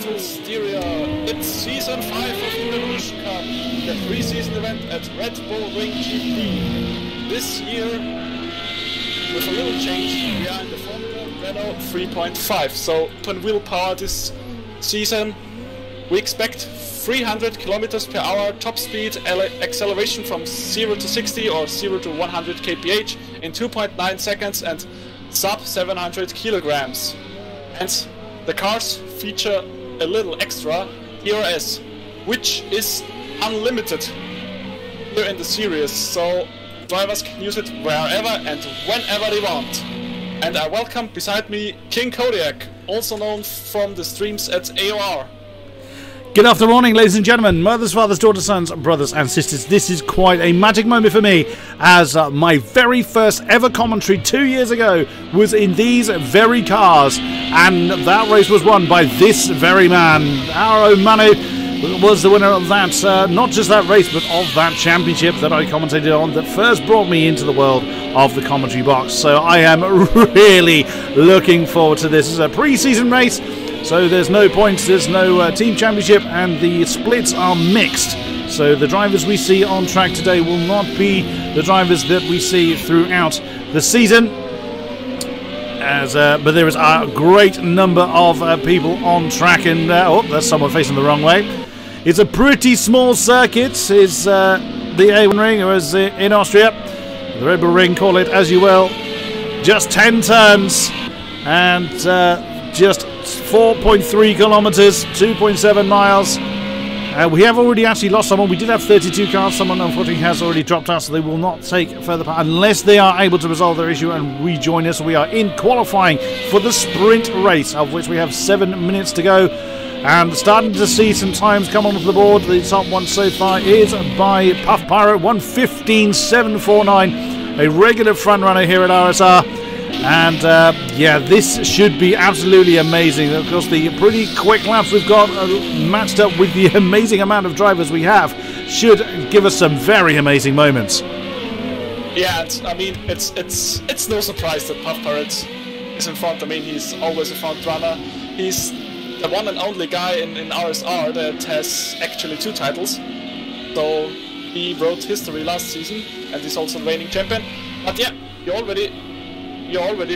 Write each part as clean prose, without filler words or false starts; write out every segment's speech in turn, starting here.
to Styria. It's Season 5 of the Revolution Cup, the pre-season event at Red Bull Ring GP. This year, with a little change, we are in the Formula Renault 3.5. So, open wheel power this season. We expect 300 kilometers per hour top speed acceleration from 0 to 60 or 0 to 100 kph in 2.9 seconds and sub 700 kilograms. And the cars feature a little extra DRS, which is unlimited here in the series, so drivers can use it wherever and whenever they want. And I welcome beside me King-Kodiak, also known from the streams at AOR. Good afternoon, ladies and gentlemen, mothers, fathers, daughters, sons, brothers and sisters. This is quite a magic moment for me, as my very first ever commentary 2 years ago was in these very cars, and that race was won by this very man. Our own Manu was the winner of that, not just that race, but of that championship that I commentated on that first brought me into the world of the commentary box. So I am really looking forward to this. It's a pre-season race, so there's no points, there's no team championship, and the splits are mixed. So the drivers we see on track today will not be the drivers that we see throughout the season. But there is a great number of people on track, and oh, there's someone facing the wrong way. It's a pretty small circuit, is the A1 ring, or as in Austria, the Red Bull ring, call it as you will. Just 10 turns, and just 4.3 kilometers, 2.7 miles. We have already actually lost someone. We did have 32 cars. Someone unfortunately has already dropped out, so they will not take further part unless they are able to resolve their issue and rejoin us. We are in qualifying for the sprint race, of which we have 7 minutes to go. And starting to see some times come onto the board. The top one so far is by Puff Pirate, 1:15.749, a regular front runner here at RSR. And yeah, this should be absolutely amazing. Of course, the pretty quick laps we've got matched up with the amazing amount of drivers we have should give us some very amazing moments. Yeah, I mean, it's no surprise that Puff Pirate is in front. I mean, he's always a front runner. He's the one and only guy in RSR that has actually 2 titles. So he wrote history last season, and he's also the reigning champion. But yeah, you're already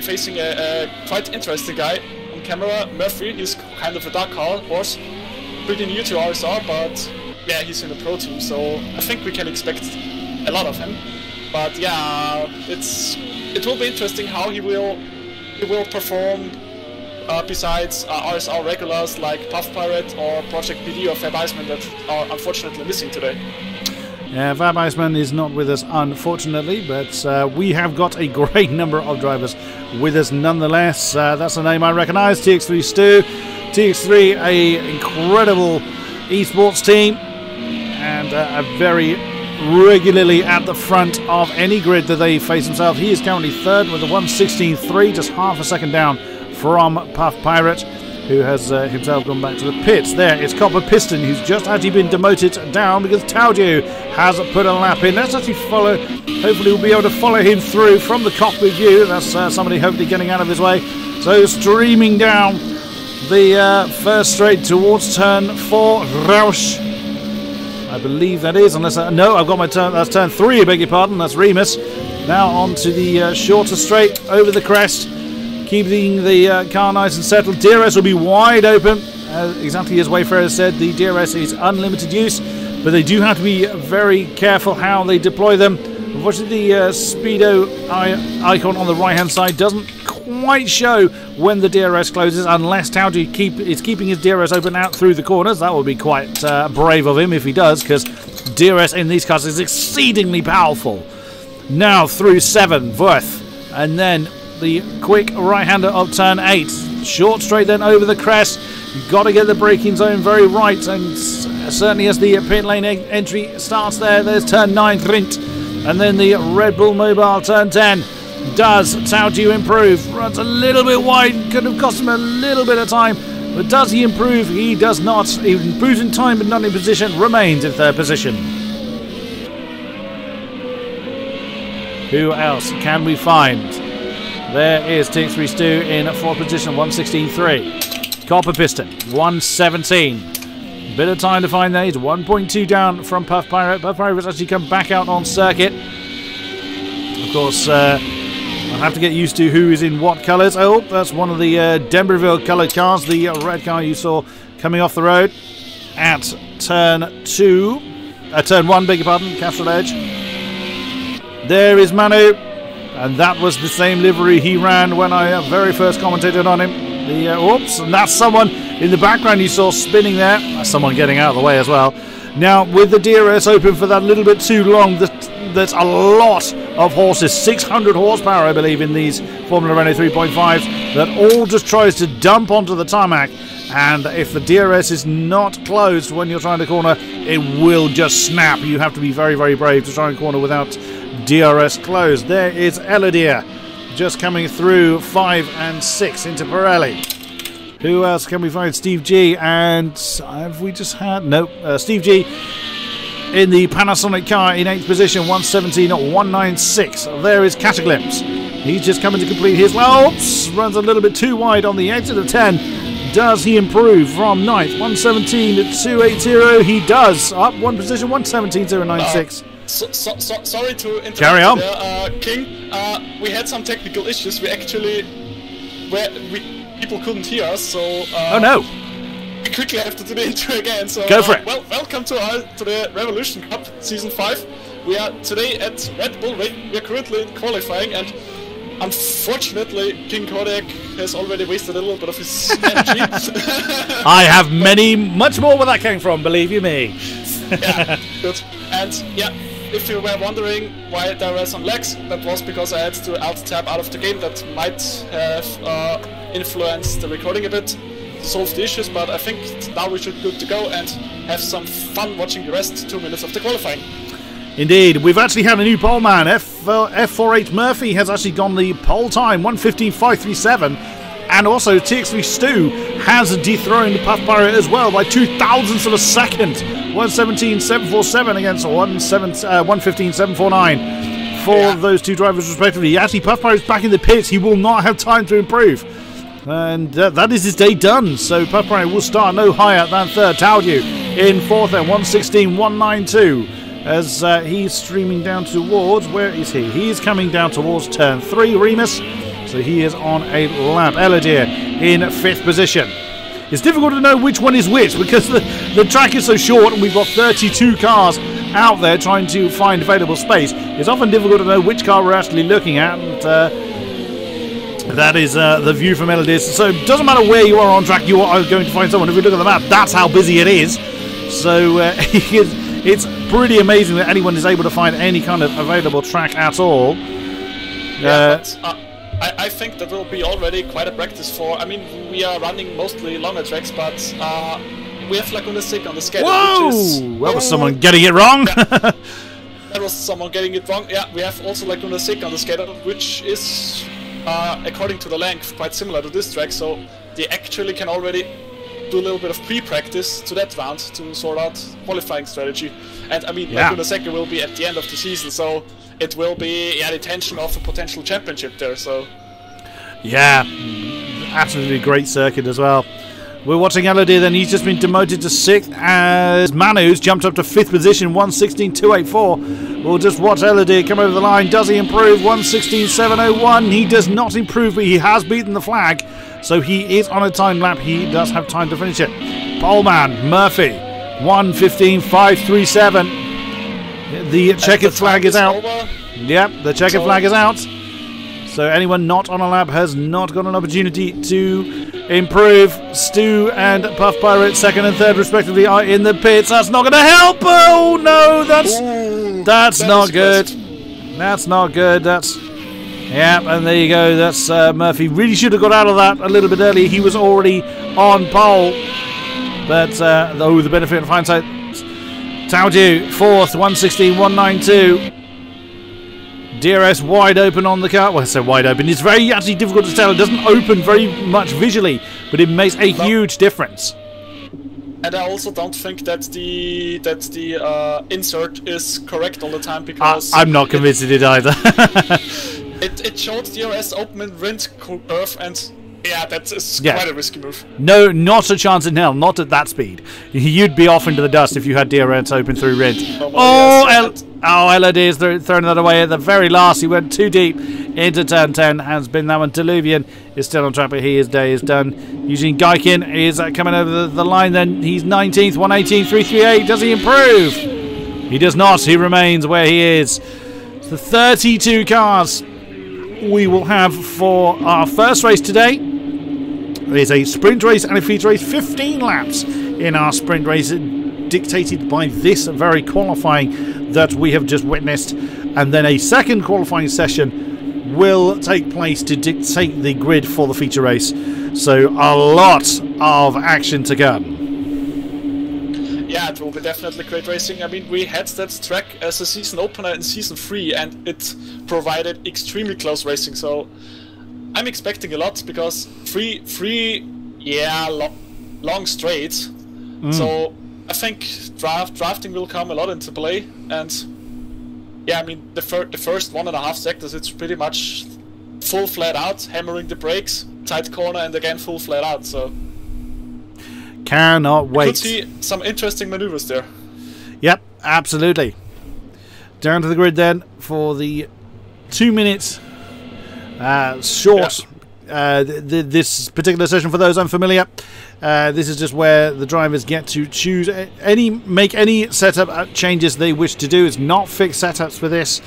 facing a quite interesting guy on camera, Murphy. He's kind of a dark horse, pretty new to RSR, but yeah, he's in a pro team, so I think we can expect a lot of him. But yeah, it will be interesting how he will perform besides RSR regulars like Puff Pirate or Project PD or Fab Iceman that are unfortunately missing today. Yeah, Fab Iceman is not with us, unfortunately, but we have got a great number of drivers with us nonetheless. That's a name I recognise, TX3 Stu. TX3, a incredible esports team, and very regularly at the front of any grid that they face themselves. He is currently third with a 1:16.3, just half a second down from Puff Pirate, who has himself gone back to the pits. There is Copper Piston, who's just actually been demoted down because Tauju has put a lap in. Let's actually follow. Hopefully we'll be able to follow him through from the cockpit view. That's somebody hopefully getting out of his way. So streaming down the first straight towards turn 4, Rausch. I believe that is, unless no, I've got my turn. That's turn 3. I beg your pardon. That's Remus. Now on to the shorter straight over the crest. Keeping the car nice and settled. DRS will be wide open, exactly as Wayfarer said. The DRS is unlimited use, but they do have to be very careful how they deploy them. Unfortunately, the speedo icon on the right hand side doesn't quite show when the DRS closes, unless Tauji is keeping his DRS open out through the corners. That would be quite brave of him if he does, because DRS in these cars is exceedingly powerful. Now through 7, Worth, and then the quick right-hander of turn 8. Short straight then over the crest. You've got to get the braking zone very right, and certainly as the pit lane entry starts there, there's turn 9, Rint. And then the Red Bull Mobile turn 10. Does Tauju improve? Runs a little bit wide, could have cost him a little bit of time, but does he improve? He does not. He improves in time but not in position, remains in 3rd position. Who else can we find? There is TX3 Stu in 4th position, 1:16.3. Copper Piston, 117. Bit of time to find that. He's 1.2 down from Puff Pirate. Puff Pirate has actually come back out on circuit. Of course, I'll have to get used to who is in what colours. Oh, that's one of the Denverville coloured cars, the red car you saw coming off the road at turn 2. Turn 1, beg your pardon, Castle Edge. There is Manu, and that was the same livery he ran when I very first commentated on him. Oops, and that's someone in the background you saw spinning there. That's someone getting out of the way as well. Now, with the DRS open for that little bit too long, there's a lot of horses, 600 horsepower, I believe, in these Formula Renault 3.5s, that all just tries to dump onto the tarmac. And if the DRS is not closed when you're trying to corner, it will just snap. You have to be very, very brave to try and corner without DRS closed. There is Eladir just coming through 5 and 6 into Pirelli. Who else can we find? Steve G. And have we just had... Nope. Steve G in the Panasonic car in 8th position, 117.196. There is Cataclysms. He's just coming to complete his... Oops! Runs a little bit too wide on the exit of 10. Does he improve from 9th? 117.280. He does. Up one position, 117.096. Sorry to interrupt. Carry on. King, we had some technical issues. People couldn't hear us, so... oh no! We quickly have to do the intro again, so... Go for it! Well, welcome to the Revolution Cup Season 5. We are today at Red Bull Ring. We are currently qualifying, and unfortunately, King-Kodiak has already wasted a little bit of his energy. I have much more where that came from, believe you me. Yeah, good. And yeah, if you were wondering why there were some lags, that was because I had to alt-tab out of the game. That might have influenced the recording a bit to solve the issues, but I think now we should be good to go and have some fun watching the rest 2 minutes of the qualifying. Indeed, we've actually had a new pole man. F48 Murphy has actually gone the pole time, 1:15.537. And also TX3 Stu has dethroned Puff Pirate as well by 0.02 of a second. 1:17.747 against 1:15.749 for those two drivers respectively. Actually, Puff Pirate's back in the pits. He will not have time to improve. And that is his day done. So Puff Pirate will start no higher than third. Taudu in fourth at 1:16.192. As he's streaming down towards, where is he? He is coming down towards turn 3, Remus. So he is on a lap. Eladir in 5th position. It's difficult to know which one is which because the track is so short and we've got 32 cars out there trying to find available space. It's often difficult to know which car we're actually looking at. And that is the view from Eladir. So it doesn't matter where you are on track, you are going to find someone. If you look at the map, that's how busy it is. So it's pretty amazing that anyone is able to find any kind of available track at all. I think that will be already quite a practice for... I mean, we are running mostly longer tracks, but we have Laguna Seca on the schedule. Whoa! Which is, that was someone getting it wrong. That was someone getting it wrong. Yeah, we have also Laguna Seca on the schedule, which is, according to the length, quite similar to this track. So they actually can already do a little bit of pre-practice to that round to sort out qualifying strategy. And I mean, Laguna Seca will be at the end of the season, so it will be the tension of a potential championship there. So yeah, absolutely great circuit as well. We're watching Eladir, then he's just been demoted to 6th as Manu's jumped up to 5th position, 1:16.284. We'll just watch Eladir come over the line. Does he improve? 1:16.701. He does not improve, but he has beaten the flag, so he is on a time lap. He does have time to finish it. Poleman Murphy, 1:15.537. The checkered flag is out. Yep, the checkered flag is out. So anyone not on a lap has not got an opportunity to improve. Stu and Puff Pirate, 2nd and 3rd respectively, are in the pits. That's not going to help. Oh no, that's not good. That's not good. That's and there you go. That's Murphy. Really should have got out of that a little bit earlier. He was already on pole, but the benefit of hindsight. Taudu 4th, 1:16.192. DRS wide open on the car. Well, I say wide open. It's very actually difficult to tell. It doesn't open very much visually, but it makes a huge difference. And I also don't think that the insert is correct all the time because I'm not convinced it did either. it showed DRS open in wind curve, and Yeah, that's quite a risky move. No, not a chance in hell. Not at that speed. You'd be off into the dust if you had DRS open through red. LOD is throwing that away at the very last. He went too deep into turn 10. Has been that one. Diluvian is still on track, but his day is done. Eugene Geikin is coming over the line. Then he's 19th, 118, 338. Does he improve? He does not. He remains where he is. It's the 32 cars we will have for our first race today. There's a sprint race and a feature race. 15 laps in our sprint race, dictated by this very qualifying that we have just witnessed, and then a second qualifying session will take place to dictate the grid for the feature race. So a lot of action to come. Yeah, it will be definitely great racing. I mean, we had that track as a season opener in Season 3 and it provided extremely close racing, so I'm expecting a lot because long straights. So I think drafting will come a lot into play, and yeah, I mean the first 1.5 sectors it's pretty much full flat out, hammering the brakes, tight corner, and again full flat out. So cannot wait. Could see some interesting maneuvers there. Yep, absolutely. Down to the grid then for the 2 minutes. Short. This particular session, for those unfamiliar, this is just where the drivers get to choose make any setup changes they wish to do. It's not fixed setups for this,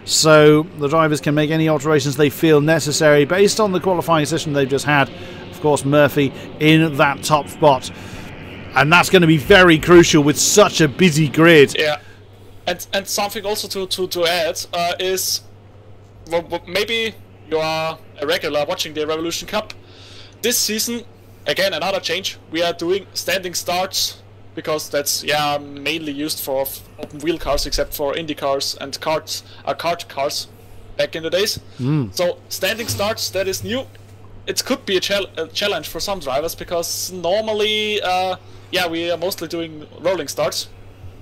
so the drivers can make any alterations they feel necessary based on the qualifying session they've just had. Of course, Murphy in that top spot, and that's going to be very crucial with such a busy grid. Yeah, and something also to add is, well, maybe you are a regular watching the Revolution Cup. This season, again, another change. We are doing standing starts because that's mainly used for open wheel cars, except for Indy cars and kart cars back in the days. So standing starts, that is new. It could be a challenge for some drivers because normally, we are mostly doing rolling starts.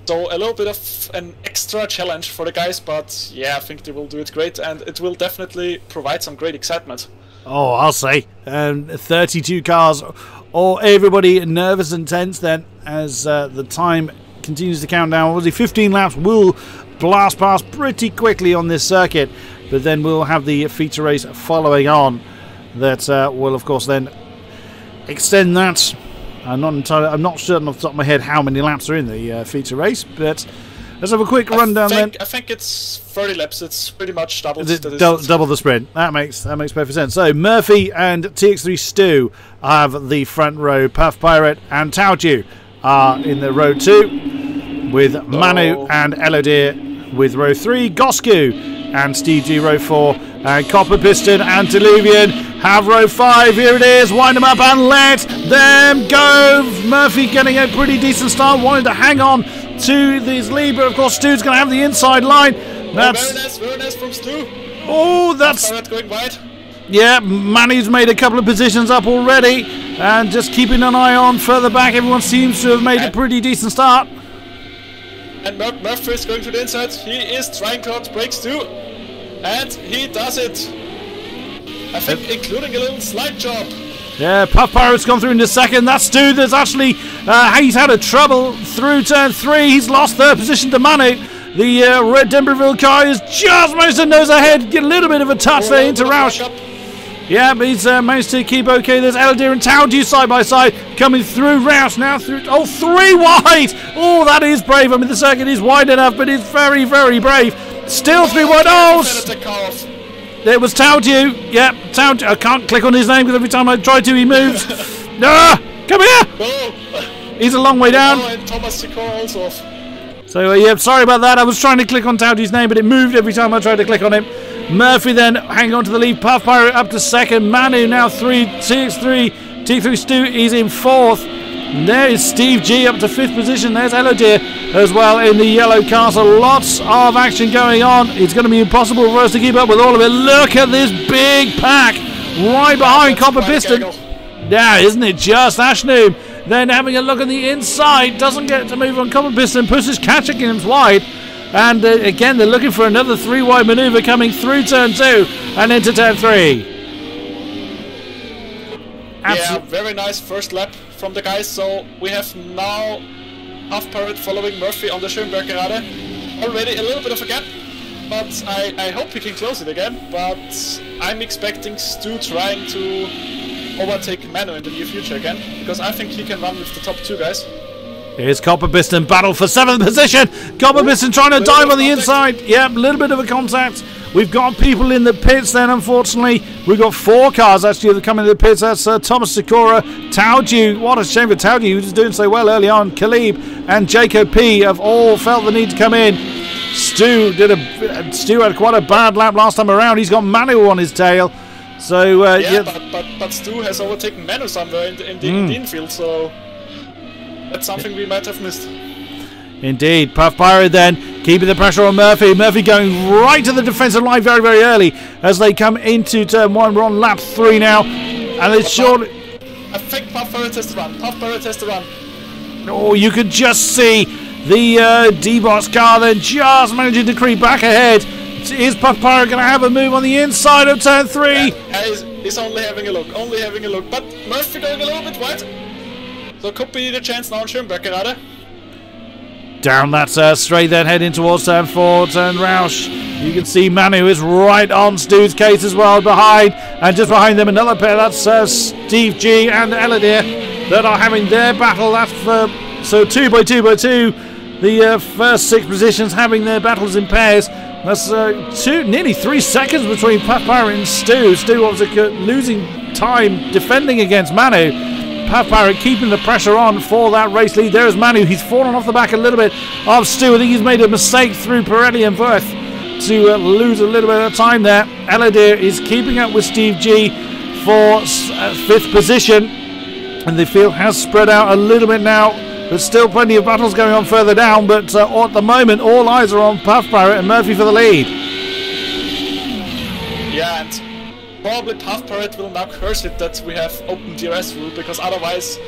So a little bit of an extra challenge for the guys, but yeah, I think they will do it great, and it will definitely provide some great excitement. Oh, I'll say. 32 cars, everybody nervous and tense then as the time continues to count down. Obviously 15 laps will blast past pretty quickly on this circuit, but then we'll have the feature race following on that will of course then extend that. I'm not certain off the top of my head how many laps are in the feature race, but let's have a quick rundown then. I think it's 30 laps. It's pretty much double the sprint. That makes perfect sense. So Murphy and TX3 Stu have the front row. Puff Pirate and Tauju are in the row 2, with Manu and Elodir with row 3. Gosku and Steve G row 4, and Copper Piston and Diluvian have row 5. Here it is. Wind them up and let them go. Murphy getting a pretty decent start, wanting to hang on to this lead, but of course Stu's going to have the inside line. That's very nice from Stu. Oh, that's going wide. Yeah, Manny's made a couple of positions up already, and just keeping an eye on further back. Everyone seems to have made a pretty decent start. And Murphy is going to the inside. He is trying to outbrake Stu, and he does it. I think including a little slide job. Yeah, Puff Pirate's gone through in the second. That's Stu that's actually, he's had a trouble through turn 3. He's lost third position to Manu. The red Denverville car is just managed to nose ahead. Get a little bit of a touch there into Roush. Yeah, but he's managed to keep okay. There's Eldir and Tauju side by side coming through Roush now. Through 3 wide. Oh, that is brave. I mean, the circuit is wide enough, but it's very, very brave. Still 3 wide. Oh, there was Tauju. Yeah, Tauju. I can't click on his name because every time I try to, he moves. Come here. He's a long way down. And Thomas Sikora also off. So, yeah, sorry about that. I was trying to click on Tauju's name, but it moved every time I tried to click on him. Murphy then hanging on to the lead. Puff Pirate up to second. Manu now 3. TX3. T3 Stu is in 4th. And there is Steve G up to 5th position. There's Elodir as well in the yellow car. So lots of action going on. It's going to be impossible for us to keep up with all of it. Look at this big pack right behind Copper Piston. Yeah, isn't it just? Ashnoom then having a look at the inside. Doesn't get to move on Copper Piston. Pushes Catchikins wide. And again, they're looking for another 3 wide manoeuvre coming through turn 2 and into turn 3. Yeah, very nice first lap from the guys. So we have now Half Pirate following Murphy on the Schönberg-Gerade. Already a little bit of a gap, but I hope we can close it again. But I'm expecting Stu trying to overtake Manu in the near future again, because I think he can run with the top 2 guys. Here's Copper Piston battle for 7th position. Copper Piston trying to dive on the inside. Yep, a little bit of a contact. We've got people in the pits then, unfortunately. We've got 4 cars actually that come into the pits. That's Thomas Sikora, Tauju. What a shame for Tauju, who was doing so well early on. Khalib and Jacob P have all felt the need to come in. Stu had quite a bad lap last time around. He's got Manu on his tail. So but Stu has overtaken Manu somewhere in the infield, so that's something we might have missed. Indeed. Puff Pirate then keeping the pressure on Murphy. Murphy going right to the defensive line very, very early as they come into turn 1. We're on lap 3 now, and it's short. I think Puff Pirate has to run. Puff Pirate has to run. Oh, you could just see the D-Box car then just managing to creep back ahead. Is Puff Pirate going to have a move on the inside of turn 3? Yeah, he's only having a look. But Murphy going a little bit wide. So it could be the chance now on Schönberg-Gerade. Down that straight then, heading towards turn 4, turn Roush. You can see Manu is right on Stu's case as well behind. And just behind them another pair, that's Steve G and Eladir that are having their battle. That's for, so 2 by 2 by 2. The first 6 positions having their battles in pairs. That's nearly 3 seconds between Puff Pirate and Stu. Stu obviously losing time defending against Manu. Puff Pirate keeping the pressure on for that race lead. There's Manu. He's fallen off the back a little bit of Stu. I think he's made a mistake through Pirelli and Wirth to lose a little bit of time there. Eladir is keeping up with Steve G for 5th position. And the field has spread out a little bit now. There's still plenty of battles going on further down, but at the moment all eyes are on Puff Pirate and Murphy for the lead. Yeah, and probably Puff Pirate will now curse it that we have open DRS rule, because otherwise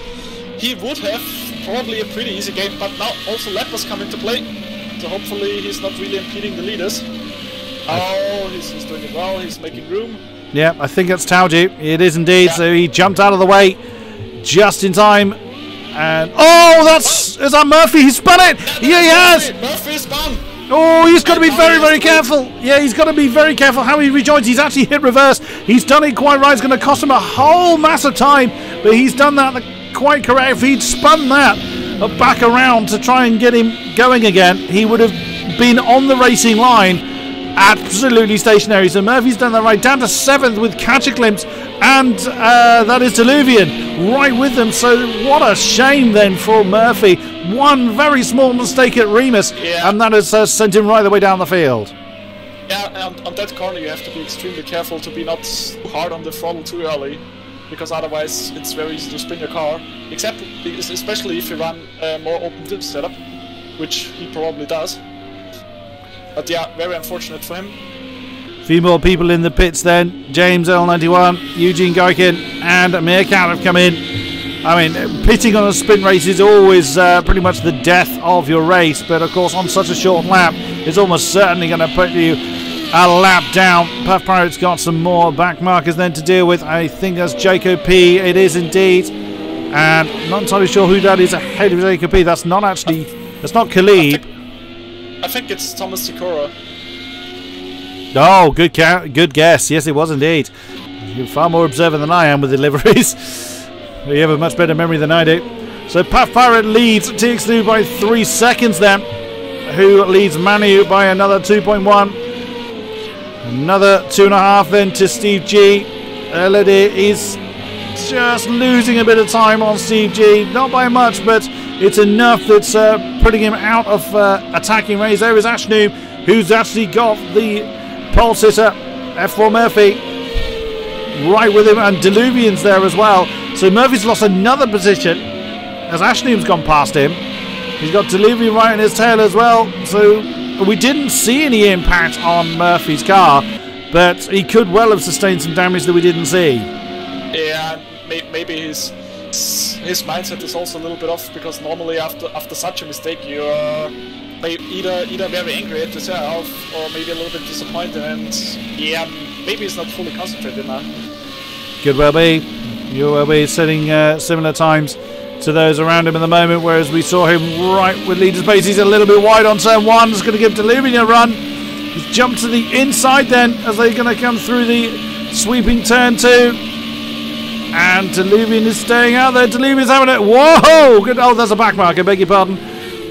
he would have probably a pretty easy game. But now also lap was come into play, so hopefully he's not really impeding the leaders. Oh, he's doing it well. He's making room. Yeah, I think that's Tauji. It is indeed. Yeah. So he jumped out of the way just in time. And is that Murphy? He spun it. Yeah, he has. Murphy spun. Oh, he's got to be very, very careful. Yeah, he's got to be very careful how he rejoins. He's actually hit reverse. He's done it quite right. It's going to cost him a whole mass of time, but he's done that quite correct. If he'd spun that back around to try and get him going again, he would have been on the racing line, absolutely stationary. So Murphy's done that right. Down to 7th with Catch a Glimpse, and that is Diluvian right with them. So what a shame then for Murphy. One very small mistake at Remus, and that has sent him right the way down the field. Yeah, and on that corner you have to be extremely careful to be not too hard on the throttle too early, because otherwise it's very easy to spin your car, especially if you run a more open diff setup, which he probably does. But yeah, very unfortunate for him. A few more people in the pits then. James L91, Eugene Geiken and Meerkat have come in. I mean, pitting on a sprint race is always pretty much the death of your race, but of course on such a short lap, it's almost certainly going to put you a lap down. Puff Pirate's got some more back markers then to deal with. I think that's Jacob P. It is indeed. And I'm not entirely sure who that is ahead of Jacob P. That's not actually, that's not Khalib. I think it's Thomas Sikora. Oh, good guess. Yes, it was indeed. You're far more observant than I am with deliveries. You have a much better memory than I do. So Puff Pirate leads TX2 by 3 seconds then. Who leads Manu by another 2.1. Another 2.5 then to Steve G. Eladir is just losing a bit of time on Steve G. Not by much, but it's enough that's putting him out of attacking range. There is Ashnu, who's actually got the pole sitter, F4 Murphy, right with him, and Diluvian's there as well. So Murphy's lost another position as Ashnoom's gone past him. He's got Diluvian right in his tail as well. So we didn't see any impact on Murphy's car, but he could well have sustained some damage that we didn't see. Yeah, maybe his mindset is also a little bit off, because normally after such a mistake you're either very angry at yourself or maybe a little bit disappointed, and yeah, maybe he's not fully concentrated now. Could well be. You will be sitting similar times to those around him at the moment, whereas we saw him right with leader space. He's a little bit wide on turn 1. It's going to give Deluvian a run. He's jumped to the inside then as they're going to come through the sweeping turn 2. And Deluvian is staying out there. Deluvian's having it. Whoa! Good. Oh, that's a back marker. Beg your pardon.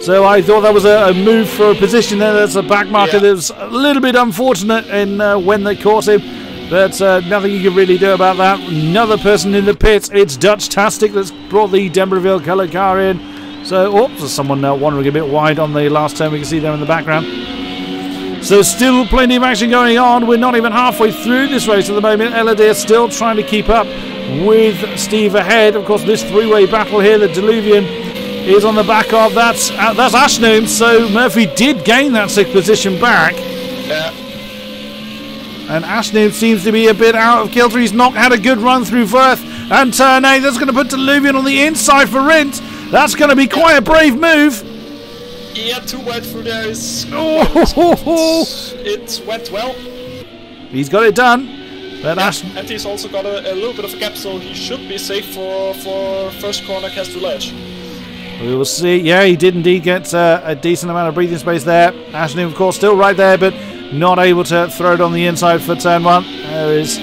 So I thought that was a move for a position there. That's a back marker that was a little bit unfortunate in when they caught him. But nothing you can really do about that. Another person in the pits. It's Dutch-tastic that's brought the D'Ambreville coloured car in. So, oops, there's someone wandering a bit wide on the last turn. We can see them in the background. So still plenty of action going on. We're not even halfway through this race at the moment. Elodie still trying to keep up with Steve ahead. Of course, this three-way battle here that Deluvian is on the back of. That's Ashnoom. So Murphy did gain that 6th position back. Yeah. And Ashnoom seems to be a bit out of kilter. He's not had a good run through Firth and turn 8. That's going to put Deluvian on the inside for Rint. That's going to be quite a brave move. Yeah, 2 wide through there is... It went well. He's got it done. But and he's also got a little bit of a gap, so he should be safe for first corner Castro Ledge. We will see. Yeah, he did indeed get a decent amount of breathing space there. Ashnoom, of course, still right there, but not able to throw it on the inside for turn 1. There is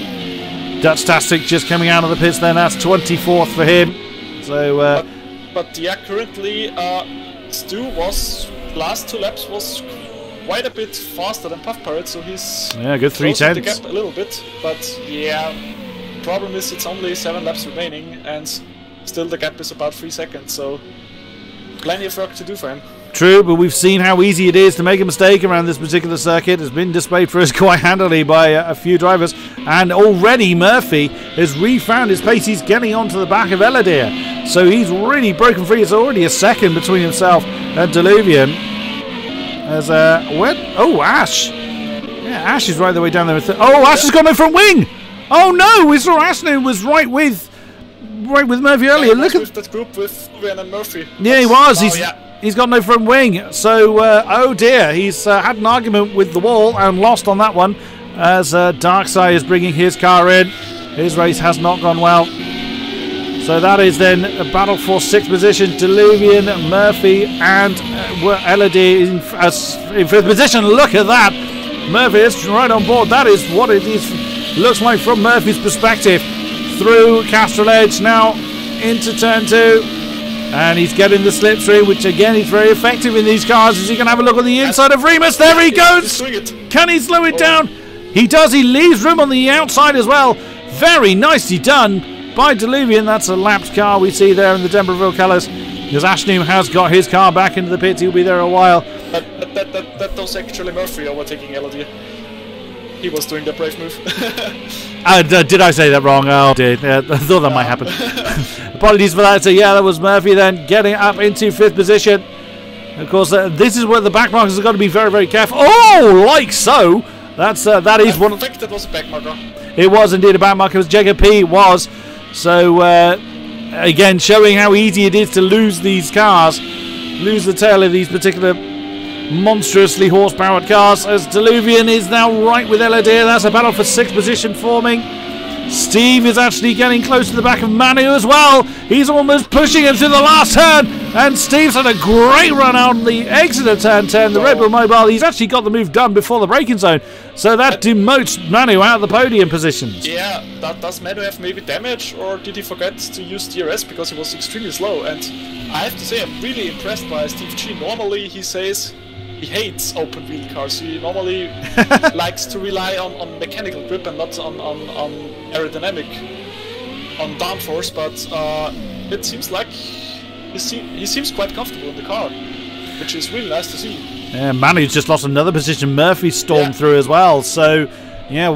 Dutch-tastic just coming out of the pits then. That's 24th for him. So, but yeah, currently Stu was last 2 laps was quite a bit faster than Puff Pirate, so he's good 3 closing the tenths. gap a little bit. But yeah, problem is it's only 7 laps remaining, and still the gap is about 3 seconds. So plenty of work to do for him. True, but we've seen how easy it is to make a mistake around this particular circuit. It's been displayed for us quite handily by a few drivers, and already Murphy has refound his pace. He's getting onto the back of Elodie, so he's really broken free. It's already a second between himself and Deluvian. As Ash, yeah, Ash is right the way down there. Ash has gone in front wing. Oh no, we saw Ashnoom was right with Murphy earlier. Look at that group with Ryan and Murphy. Yeah, he was. He's got no front wing, so oh dear, he's had an argument with the wall and lost on that one as Darkside is bringing his car in. His race has not gone well. So that is then a battle for 6th position. Deluvian, Murphy and Elodie in 5th position. Look at that. Murphy is right on board. That is what it looks like from Murphy's perspective. Through Castro Edge now into turn 2. And he's getting the slipstream, which again is very effective in these cars. As he can have a look on the inside of Remus. There he goes. Can he slow it down? He does. He leaves room on the outside as well. Very nicely done by Deluvian. That's a lapped car we see there in the D'Ambreville colours. Because Ashnoom has got his car back into the pits. He'll be there a while. That was actually Murphy overtaking Elodie. He was doing the brave move. Did I say that wrong? Oh, I did. I thought that might happen. Apologies for that. So yeah, that was Murphy then getting up into 5th position. Of course, this is where the back markers have got to be very, very careful. Oh, like so. That is one. I think that was a back marker. It was indeed a back marker. It was Jacob P. was. So again, showing how easy it is to lose these cars, lose the tail of these particular monstrously horse-powered cars, as Deluvian is now right with Elodie. That's a battle for 6th position forming. Steve is actually getting close to the back of Manu as well. He's almost pushing him to the last turn, and Steve's had a great run out on the exit of turn 10. The Red Bull Mobile, he's actually got the move done before the braking zone, so that demotes Manu out of the podium positions. Yeah, does Manu have maybe damage, or did he forget to use DRS because he was extremely slow? And I have to say, I'm really impressed by Steve G. Normally he says he hates open wheel cars. He normally likes to rely on mechanical grip and not on aerodynamic, on downforce, but it seems like he seems quite comfortable in the car, which is really nice to see. Yeah, Manu's just lost another position. Murphy stormed through as well, so yeah,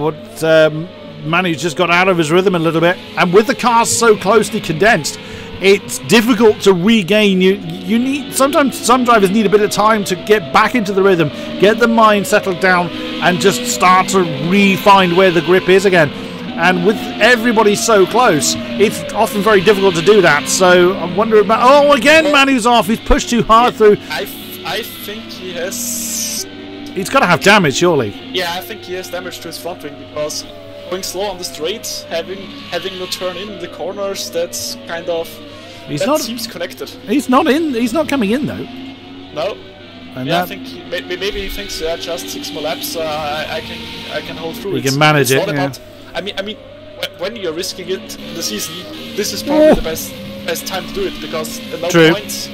Manu's just got out of his rhythm a little bit, and with the cars so closely condensed, it's difficult to regain. You need, sometimes some drivers need a bit of time to get back into the rhythm, get the mind settled down, and just start to re-find where the grip is again. And with everybody so close, it's often very difficult to do that. So I'm wondering about. Oh, again, Manu's off. He's pushed too hard through. I think he has. He's got to have damage, surely. Yeah, I think he has damage to his front wing because going slow on the straight, having no turn in the corners. That's kind of seems connected. He's not in. He's not coming in though. No. And I think maybe he thinks just 6 more laps. I can hold through. You can manage it. About, I mean, when you're risking it in the season, this is probably the best time to do it, because at no point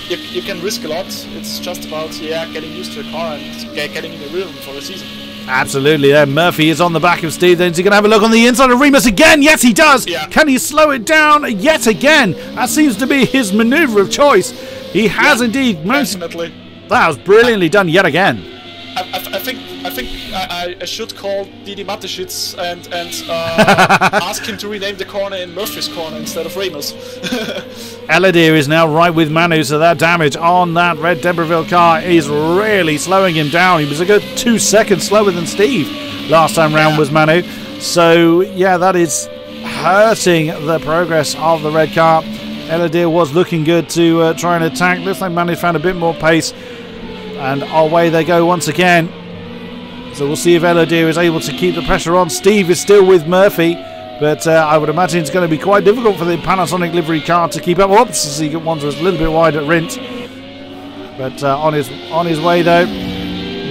you can risk a lot. It's just about getting used to the car and getting in the rhythm for the season. Absolutely. Murphy is on the back of Steve. Then is he going to have a look on the inside of Remus again? Yes, he does. Yeah. Can he slow it down yet again? That seems to be his manoeuvre of choice. He has indeed. Definitely. That was brilliantly done yet again. I think I should call Didi Mateschitz and ask him to rename the corner in Murphy's corner instead of Remus. Elodie is now right with Manu, so that damage on that red D'Iberville car is really slowing him down. He was a good 2 seconds slower than Steve last time round was Manu. So yeah, that is hurting the progress of the red car. Elodie was looking good to try and attack. Looks like Manu's found a bit more pace. And away they go once again. So we'll see if Elodie is able to keep the pressure on. Steve is still with Murphy, but I would imagine it's going to be quite difficult for the Panasonic livery car to keep up. Oops, he wanders a little bit wide at Rint. But on his way though,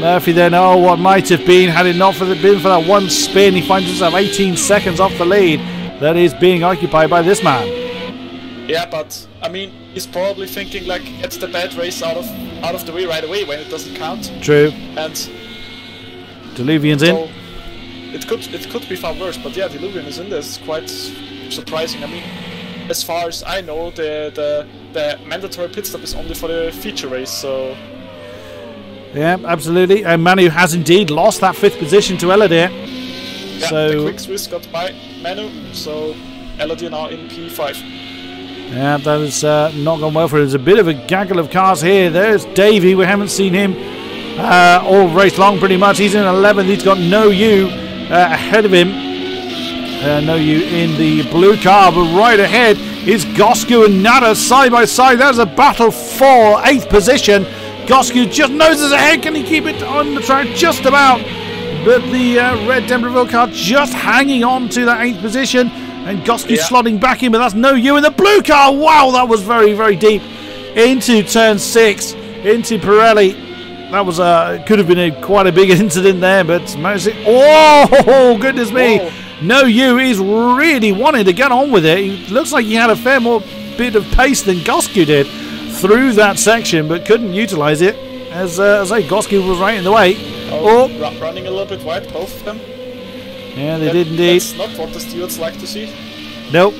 Murphy then, what might have been, had it not been for that one spin, he finds himself 18 seconds off the lead that is being occupied by this man. Yeah, but I mean, he's probably thinking like, get the bad race out of the way right away when it doesn't count. True. And Deluvian's in. It could be far worse, but yeah, Deluvian is in there. It's quite surprising. I mean, as far as I know, the mandatory pit stop is only for the feature race, so. Yeah, absolutely. And Manu has indeed lost that 5th position to Elodie. Yeah, so the quick Swiss got by Manu, so Elodie now in P5. Yeah, that has not gone well for him. There's a bit of a gaggle of cars here. There's Davey. We haven't seen him all race long pretty much. He's in 11th. He's got No You ahead of him. No You in the blue car, but right ahead is Gosku and Nada side by side. There's a battle for 8th position. Gosku just noses ahead. Can he keep it on the track? Just about. But the red D'Iberville car just hanging on to that 8th position. And Gosky slotting back in, but that's No You in the blue car. Wow, that was very, very deep into turn 6, into Pirelli. That was could have been quite a big incident there, but managed it. Oh, goodness me! Whoa. No You is really wanting to get on with it. It looks like he had a fair more bit of pace than Gosky did through that section, but couldn't utilise it. As I say, Gosky was right in the way. Running a little bit wide, both of them. Yeah, they did indeed. That's not what the stewards like to see. Nope.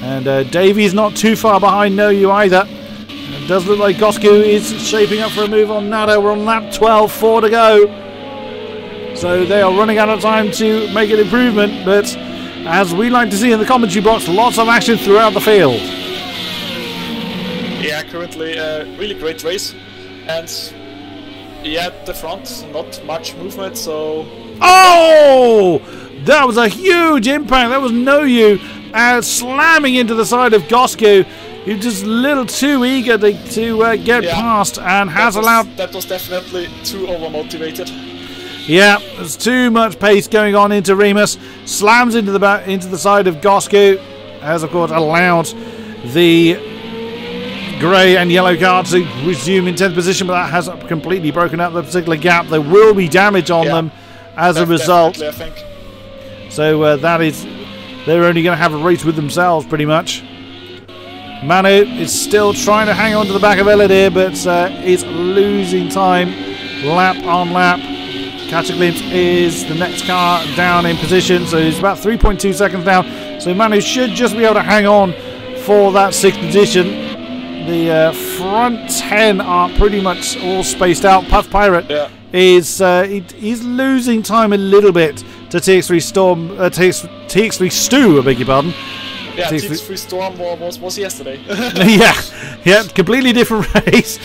And Davy's not too far behind No You either. It does look like Gosku is shaping up for a move on Nada. We're on lap 12, 4 to go. So they are running out of time to make an improvement. But as we like to see in the commentary box, lots of action throughout the field. Yeah, currently a really great race. And yeah, at the front, not much movement, so... Oh! That was a huge impact. That was No You slamming into the side of Gosku. He was just a little too eager to get past, and allowed. That was definitely too overmotivated. Yeah, there's too much pace going on into Remus. Slams into the side of Gosku, has of course allowed the grey and yellow car to resume in 10th position, but that has completely broken up the particular gap. There will be damage on them as a result. I think. So they're only going to have a race with themselves pretty much. Manu is still trying to hang on to the back of Elodie, but is losing time lap on lap. Catch a Glimpse is the next car down in position, so he's about 3.2 seconds down. So Manu should just be able to hang on for that 6th position. The front 10 are pretty much all spaced out. Puff Pirate is he's losing time a little bit to TX3 Storm, TX3 Stu, I beg your pardon. Yeah, TX3 Storm was yesterday. yeah, completely different race.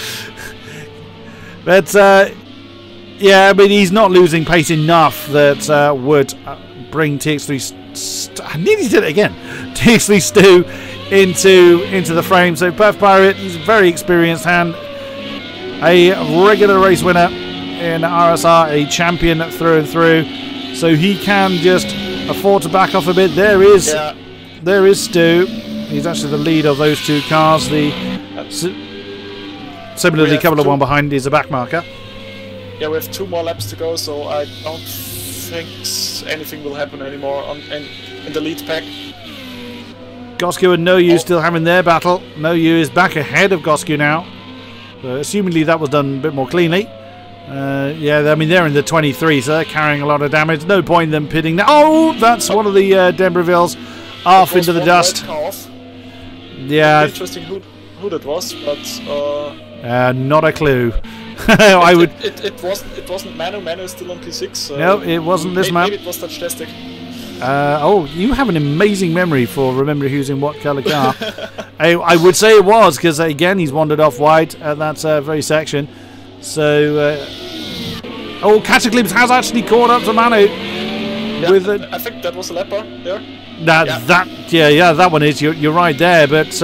But yeah, but he's not losing pace enough that would bring TX3. I nearly did it again. TX3 Stu into the frame. So Puff Pirate, he's a very experienced hand, a regular race winner in RSR, a champion through and through. So he can just afford to back off a bit. There is Stu. He's actually the lead of those two cars. Similarly, couple of one behind is a back marker. Yeah, we have 2 more laps to go, so I don't think anything will happen anymore in the lead pack. Gosku and No You still having their battle. No You is back ahead of Gosku now. Assumingly that was done a bit more cleanly. Yeah, I mean they're in the 23, so they're carrying a lot of damage. No point in them pitting now. Oh, that's one of the Denbravilles off into the dust. Yeah. Interesting who that was, but not a clue. It wasn't Manu. Manu is still on P6. So no, it wasn't this map. Maybe it was Touchtastic. Oh, you have an amazing memory for remembering who's in what colour car. I would say it was, because again he's wandered off wide at that very section. So, Cataclysm has actually caught up to Manu. Yeah, I think that was a lapper there. That one is. You're right there, but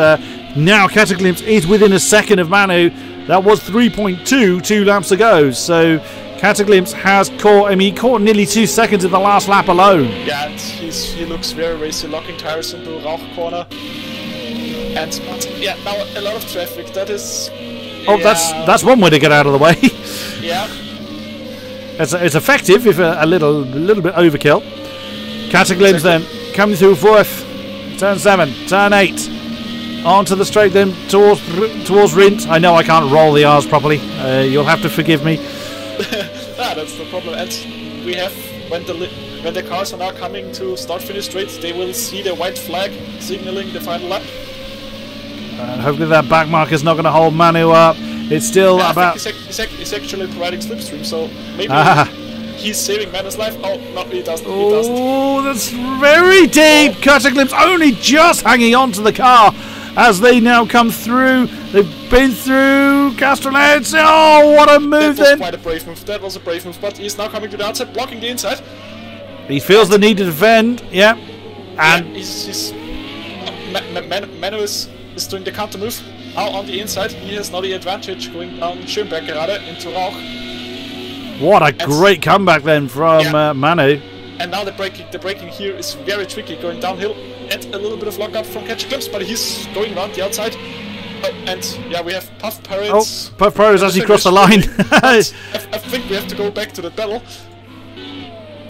now Cataclysm is within a second of Manu. That was 3.2 2 laps ago. So Cataclysm has caught him. He caught nearly 2 seconds in the last lap alone. Yeah, and he looks very racy, locking tires into Rauch corner. But yeah, now a lot of traffic. That is. Oh, yeah. That's one way to get out of the way. Yeah. It's effective if a little bit overkill. Cataclysm then coming through 4th, turn 7, turn 8. Onto the straight then towards Rint. I know I can't roll the R's properly. You'll have to forgive me. That's the problem. And we have when the cars are now coming to start-finish straight, they will see the white flag signaling the final lap. Hopefully that back mark is not going to hold Manu up. It's still about. He's actually providing slipstream, so maybe he's saving Manu's life. Oh no, he doesn't. Oh, that's very deep. Cataclysm only just hanging on to the car as they now come through. They've been through Castrolets. Oh, what a move then! That was quite a brave move. That was a brave move, but he's now coming to the outside, blocking the inside. He feels the need to defend. Yeah, and Manu is doing the counter move. Now on the inside, he has now the advantage going down Schönberg gerade into Rauch. What a great comeback then from Manu. And now the braking here is very tricky, going downhill. And a little bit of lockup from Cataclysm, but he's going around the outside. And yeah, we have Puff Pirates. Oh, Puff Pirates actually crossed the line. I think we have to go back to the battle.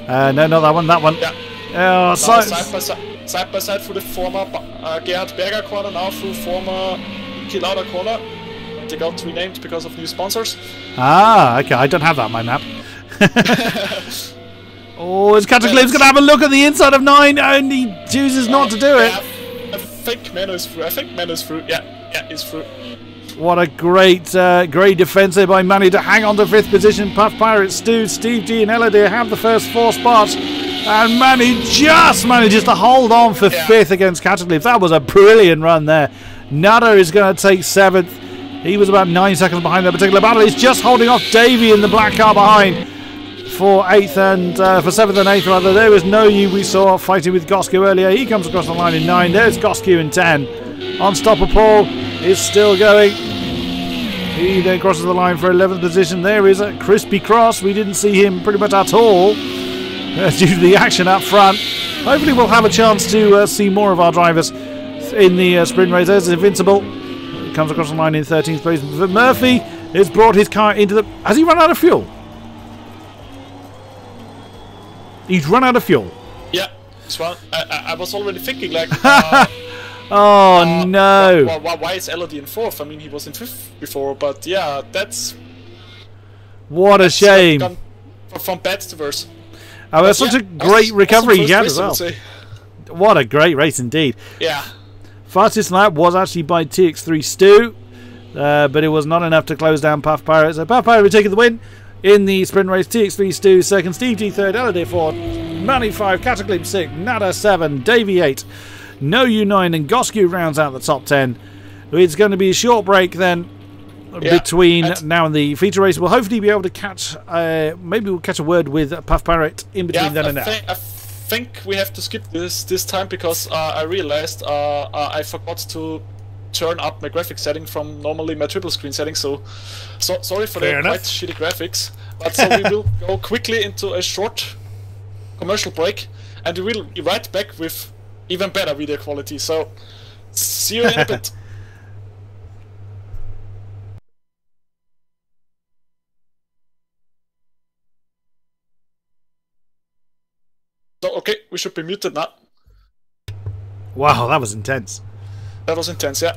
No, not that one. That one. Yeah. Side by side through the former Gerhard Berger corner, now through former Kilauda corner. They got renamed because of new sponsors. Ah, okay. I don't have that on my map. Oh, is Cataclysm going to have a look at the inside of 9 and he chooses not to do it? I think Mano's through. Yeah, he's through. What a great defence there by Manu to hang on to 5th position. Puff Pirates, Stu, Steve G and Eladir have the first 4 spots. And Manu just manages to hold on for 5th against Cataclysm. That was a brilliant run there. Nutter is going to take 7th. He was about 9 seconds behind that particular battle. He's just holding off Davey in the black car behind for 8th and for 7th and 8th rather. There was No You we saw fighting with Gosku earlier. He comes across the line in 9. There's Gosku in 10. Unstopper Paul is still going. He then crosses the line for 11th position. There is a crispy cross. We didn't see him pretty much at all due to the action up front. Hopefully we'll have a chance to see more of our drivers in the sprint race. There's Invincible. He comes across the line in 13th place. But Murphy has brought his car into the... Has he run out of fuel? He's run out of fuel. Yeah. So I was already thinking like... oh no! Why is Elodie in 4th? I mean, he was in 5th before, but yeah, that's... What a shame. From bad to worse. Oh, that's such a great recovery he had as well. What a great race indeed. Yeah. Fastest lap was actually by TX3 Stu, but it was not enough to close down Puff Pirate. So Puff Pirate taking the win in the sprint race. TX3 Stu 2nd, Steve G 3rd, Eladir 4th, Manny 5, Cataclysm 6, Nada 7, Davey 8, No You 9, and Gosku rounds out the top 10. It's going to be a short break then between now and the feature race. We'll hopefully be able to catch, maybe we'll catch a word with Puff Pirate in between then and now. I think we have to skip this time because I realized I forgot to turn up my graphics setting from normally my triple screen setting. So sorry for the quite shitty graphics. But so we will go quickly into a short commercial break, and we will be right back with even better video quality. So, see you in a bit. So, okay, we should be muted now. Wow, that was intense. That was intense, yeah.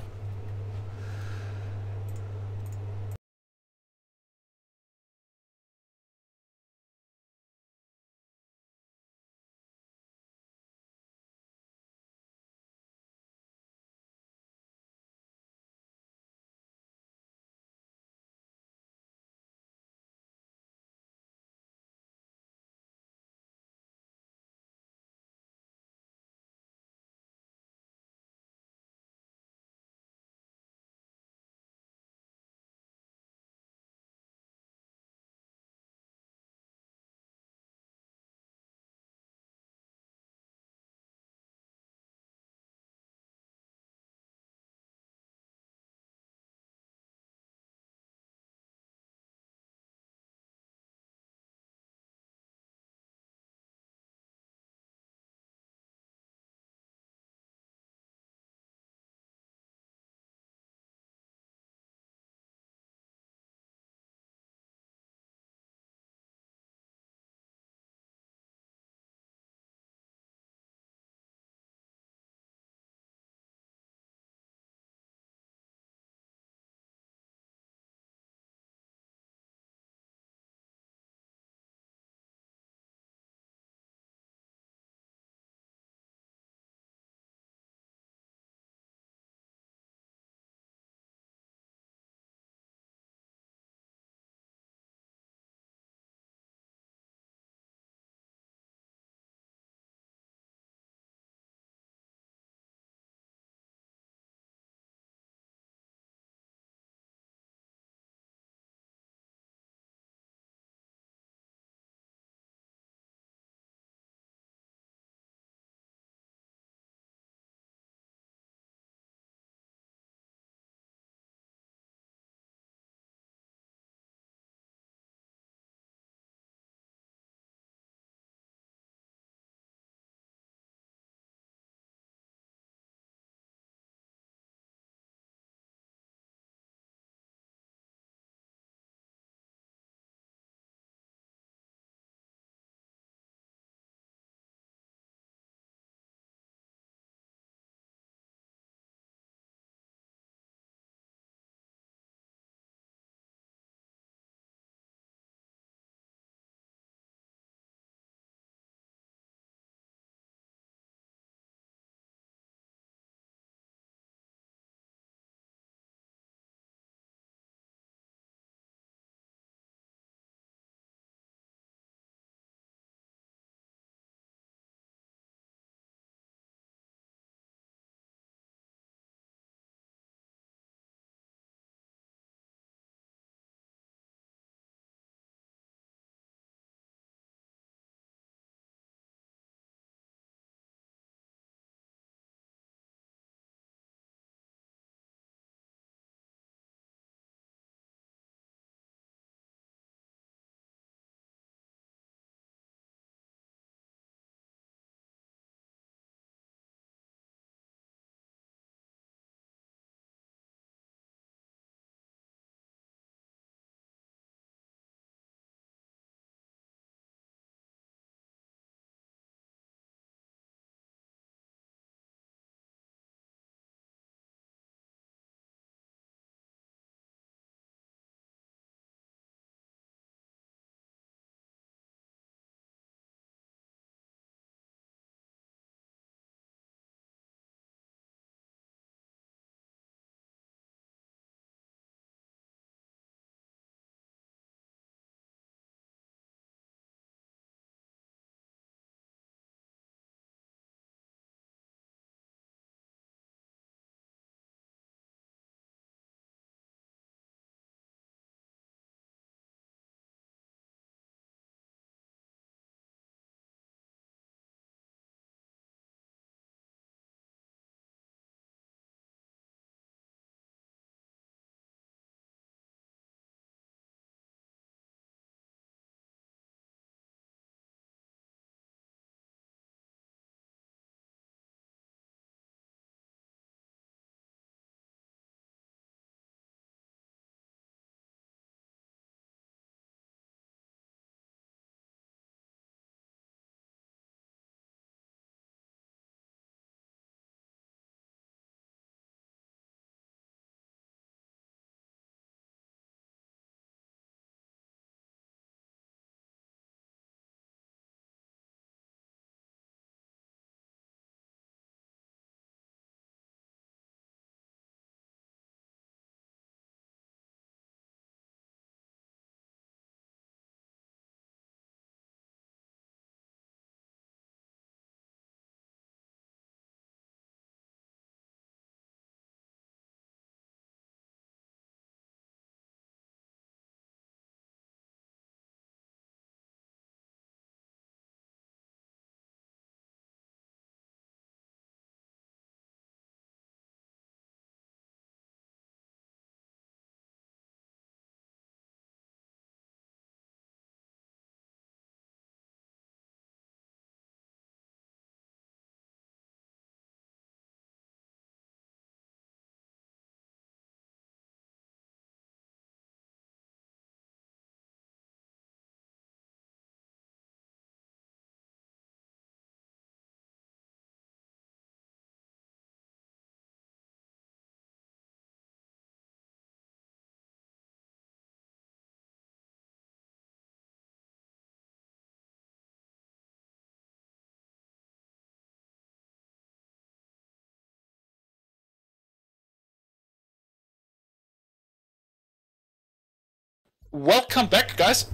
welcome back, guys.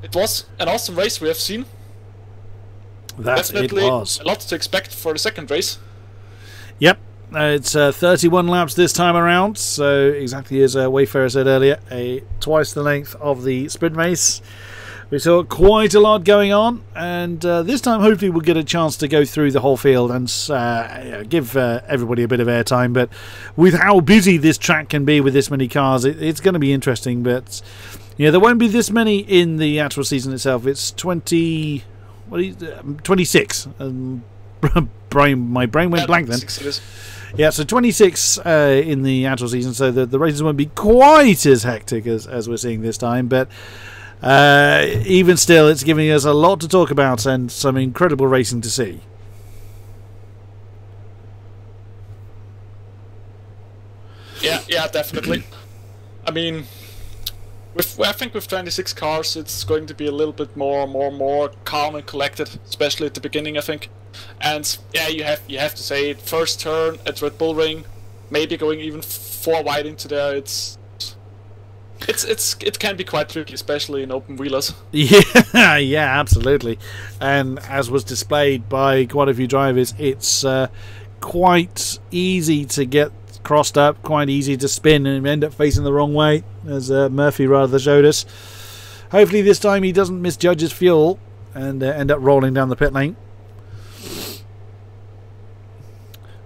It was an awesome race we have seen. Definitely it was. A lot to expect for the second race. Yep. It's 31 laps this time around, so exactly as Wayfarer said earlier, twice the length of the sprint race. We saw quite a lot going on, and this time hopefully we'll get a chance to go through the whole field and give everybody a bit of airtime. But with how busy this track can be with this many cars, it's going to be interesting. But there won't be this many in the actual season itself. It's 26. My brain went blank then. Yeah, so 26 in the actual season, so the races won't be quite as hectic as we're seeing this time, but even still, it's giving us a lot to talk about and some incredible racing to see. Yeah, definitely. I mean, I think with 26 cars, it's going to be a little bit more calm and collected, especially at the beginning, I think. And yeah, you have to say it. First turn at Red Bull Ring, maybe going even 4 wide into there. It can be quite tricky, especially in open wheelers. Yeah, absolutely. And as was displayed by quite a few drivers, it's quite easy to get crossed up, quite easy to spin and end up facing the wrong way, as Murphy rather showed us. Hopefully this time he doesn't misjudge his fuel and end up rolling down the pit lane.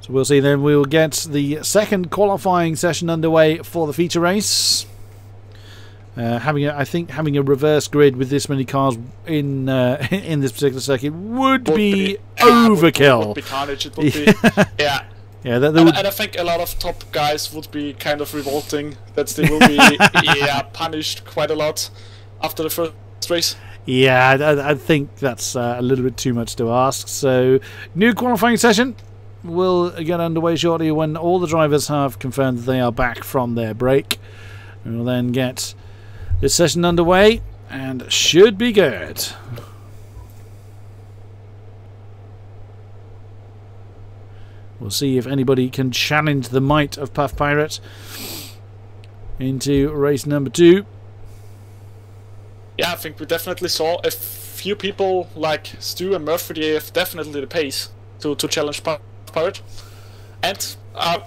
So we'll see then. We'll get the second qualifying session underway for the feature race. I think having a reverse grid with this many cars in this particular circuit would be overkill. Would be carnage. It would be, yeah. Yeah, and I think a lot of top guys would be kind of revolting that they will be punished quite a lot after the first race. Yeah, I think that's a little bit too much to ask. So, new qualifying session will get underway shortly when all the drivers have confirmed that they are back from their break. We will then get this session underway and should be good. We'll see if anybody can challenge the might of Puff Pirate into race number 2. Yeah, I think we definitely saw a few people like Stu and Murphy. They have definitely the pace to challenge Puff Pirate. And I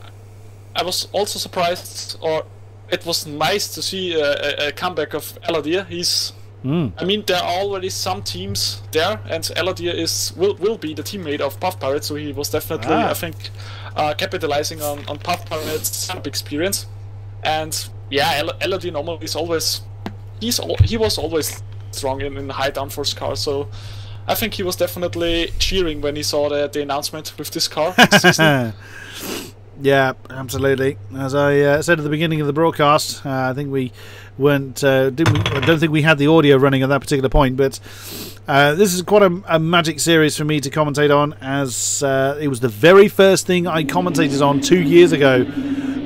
was also surprised, or it was nice to see a comeback of Eladir. I mean, there are already some teams there, and Eladir will be the teammate of Puff Pirate, so he was definitely, I think, capitalizing on Puff Pirate's experience. And yeah, Eladir normally is always he was always strong in high downforce cars, so I think he was definitely cheering when he saw the announcement with this car this season. Yeah, absolutely. As I said at the beginning of the broadcast, I think we weren't. I don't think we had the audio running at that particular point, but this is quite a magic series for me to commentate on, as it was the very first thing I commentated on 2 years ago.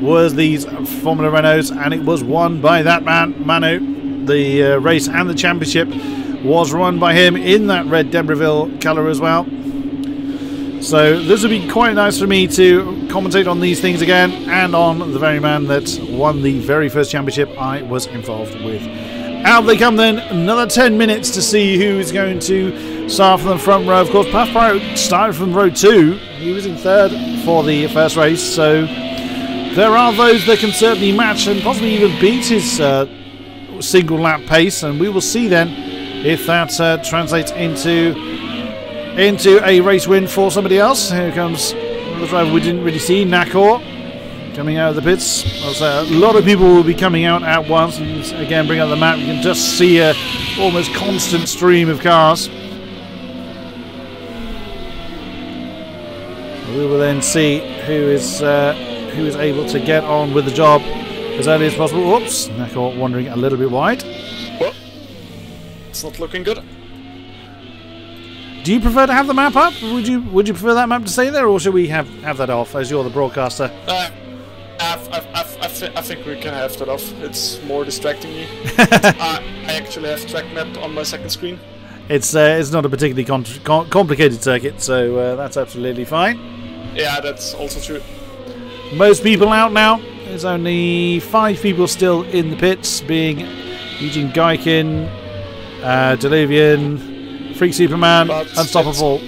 Was these Formula Renaults, and it was won by that man, Manu. The race and the championship was run by him in that red Debreville colour as well. So this would be quite nice for me to commentate on these things again, and on the very man that won the very first championship I was involved with. Out they come then, another 10 minutes to see who is going to start from the front row. Of course, Puff Pirate started from row 2. He was in third for the first race, so there are those that can certainly match and possibly even beat his single lap pace, and we will see then if that translates into a race win for somebody else. Here comes another driver we didn't really see, Nakor, coming out of the pits. A lot of people will be coming out at once, and again, bring up the map, you can just see a almost constant stream of cars. We will then see who is able to get on with the job as early as possible. Whoops, Nakor wandering a little bit wide. Well, it's not looking good. Do you prefer to have the map up? Would you prefer that map to stay there, or should we have that off as you're the broadcaster? I think we can have that off. It's more distracting me. I actually have track map on my second screen. It's not a particularly complicated circuit, so that's absolutely fine. Yeah, that's also true. Most people out now. There's only 5 people still in the pits, being Eugene Geikin, Diluvian, Freak Superman, But Unstoppable.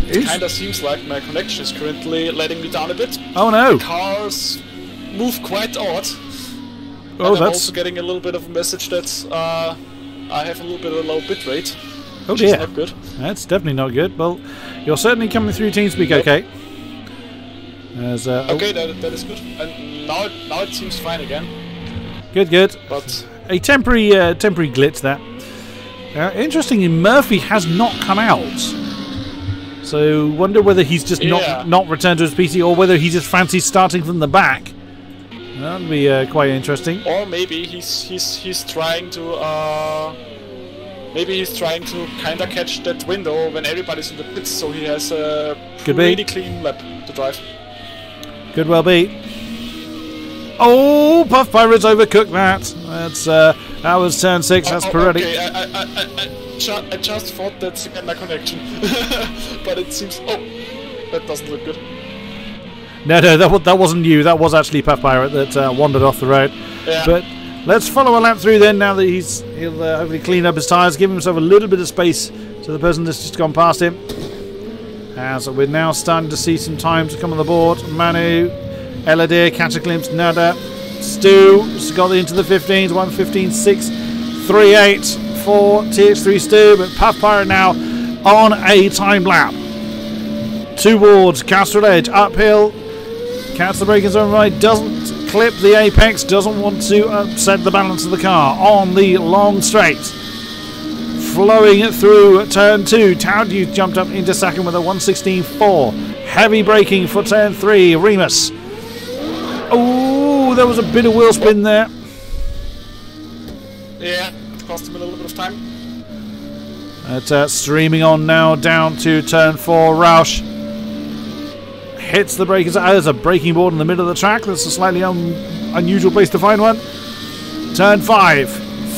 It kind of seems like my connection is currently letting me down a bit. Oh no! The cars move quite odd. Oh, and I'm that's... also getting a little bit of a message that I have a little bit of a low bit rate. Oh which dear. is not good. That's definitely not good. Well, you're certainly coming through TeamSpeak okay. As, Okay, that is good. And now it seems fine again. Good, good. But a temporary glitch there. Interestingly, Murphy has not come out. So wonder whether he's just not returned to his PC, or whether he just fancies starting from the back. That'd be quite interesting. Or maybe he's trying to kind of catch that window when everybody's in the pits, so he has a pretty clean lap to drive. Could well be. Oh, Puff Pirates overcooked that. That was turn 6. That's Pirelli. Okay, I just thought that's again my connection, but it seems. Oh, that doesn't look good. No, that wasn't you. That was actually Puff Pirate that wandered off the road. Yeah. But let's follow a lap through then. Now that he'll hopefully clean up his tyres, give himself a little bit of space to the person that's just gone past him. As we're now starting to see some times come on the board. Manu, Eladir, Catch a Glimpse, Nada, Stu's got into the 15s. 1:15.6, 3:8 for TX3 Stu, but Puff Pirate now on a time lap towards Castrol Edge, uphill. Cats the brake in his own right, doesn't clip the apex, doesn't want to upset the balance of the car on the long straight. Flowing through turn 2, Taudu jumped up into second with a 1:16.4. Heavy braking for turn 3, Remus. Oh, there was a bit of wheel spin there. Yeah, it cost him a little bit of time. Streaming on now down to turn 4, Roush. Hits the brakes. There's a braking board in the middle of the track. That's a slightly unusual place to find one. Turn 5,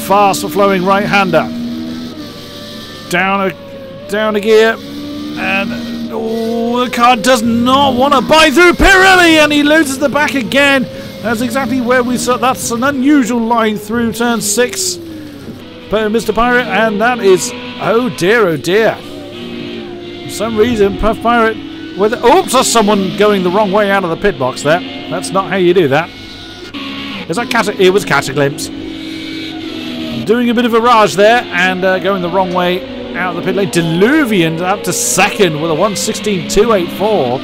fast flowing right-hander. Down a gear, and the car does not want to buy through Pirelli, and he loses the back again. That's exactly where we saw. That's an unusual line through turn 6, Mr. Pirate, and that is oh dear. For some reason, Puff Pirate. Oops, there's someone going the wrong way out of the pit box there. That's not how you do that. Is that it was Catch a Glimpse. Doing a bit of a rage there and going the wrong way out of the pit lane. Diluvian up to second with a 1:16.284.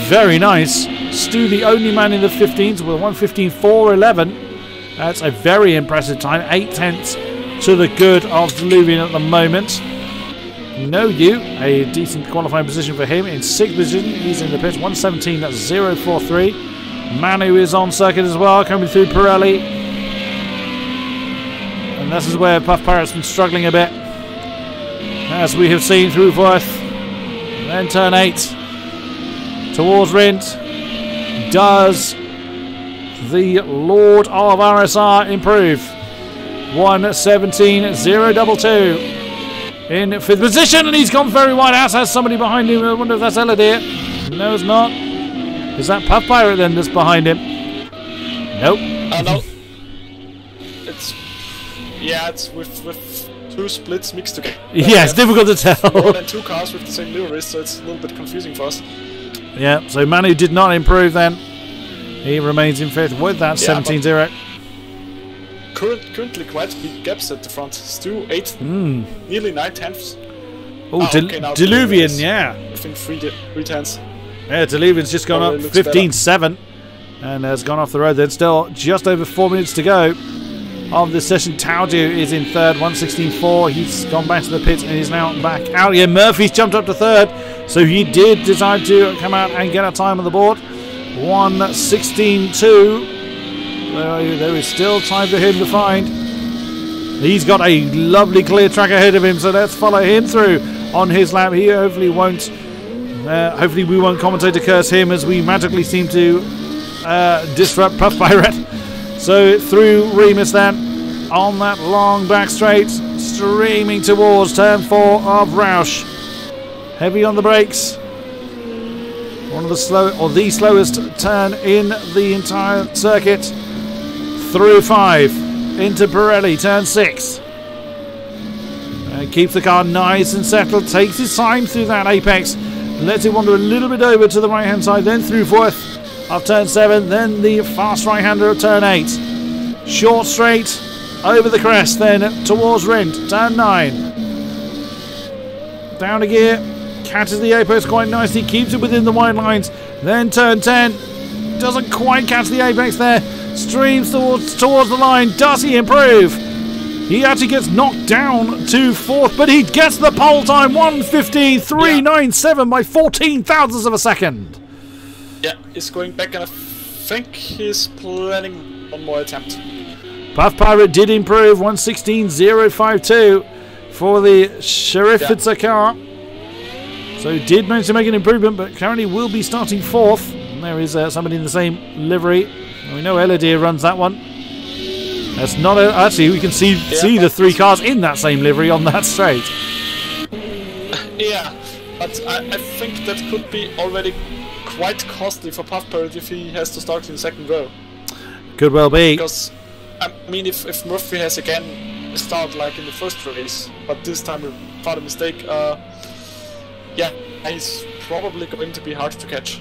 Very nice. Stu, the only man in the 15s with a 1:15.411. That's a very impressive time. 8/10 to the good of Diluvian at the moment. No, a decent qualifying position for him. In 6th position, he's in the pits. 1:17, that's 0.43. Manu is on circuit as well, coming through Pirelli. And this is where Puff Pirate's been struggling a bit, as we have seen through Worth. Then turn 8 towards Rindt. Does the Lord of RSR improve? 1:17.022. In 5th position, and he's gone very wide out. Has somebody behind him. I wonder if that's Eladir. No, it's not. Is that Puff Pirate then that's behind him? Nope. No. It's with 2 splits mixed together. Yeah, it's difficult to tell. More than 2 cars with the same liveries, so it's a little bit confusing for us. Yeah, so Manu did not improve then. He remains in 5th with that 17.0. Currently quite big gaps at the front. Stu 8th, nearly 9/10. Oh, Diluvian, yeah. I think 3/10. Yeah, Diluvian's just gone up 15.7 and has gone off the road. Then still just over 4 minutes to go of this session. Taudu is in 3rd, 1:16.4. He's gone back to the pits and is now back out. Yeah, Murphy's jumped up to 3rd, so he did decide to come out and get a time on the board. 1:16.2. There is still time for him to find. He's got a lovely clear track ahead of him, so let's follow him through on his lap. He hopefully won't. Hopefully we won't commentate to curse him as we magically seem to disrupt Puff Pirate. So through Remus then on that long back straight, streaming towards turn 4 of Roush. Heavy on the brakes. One of the slowest turn in the entire circuit. through 5 into Pirelli, turn 6. Keeps the car nice and settled, takes his time through that apex, lets it wander a little bit over to the right hand side, then through 4th of turn 7, then the fast right hander of turn 8. Short straight over the crest, then towards Rindt, turn 9. Down a gear, catches the apex quite nicely, keeps it within the white lines, then turn 10. Doesn't quite catch the apex there, streams towards the line. Does he improve? He actually gets knocked down to 4th, but he gets the pole time, 1:15.397 by 14 thousandths of a second. Yeah, he's going back, and I think he's planning one more attempt. Puff Pirate did improve, 1:16.052 for the Sheriffitzer car. So he did manage to make an improvement, but currently will be starting 4th. And there is somebody in the same livery. We know Eladir runs that one. That's not actually, we can see the 3 cars in that same livery on that straight. Yeah, but I think that could be already quite costly for Puff Pirate if he has to start in the 2nd row. Could well be. Because, I mean, if Murphy has again a start like in the 1st race, but this time without a mistake, yeah, he's probably going to be hard to catch.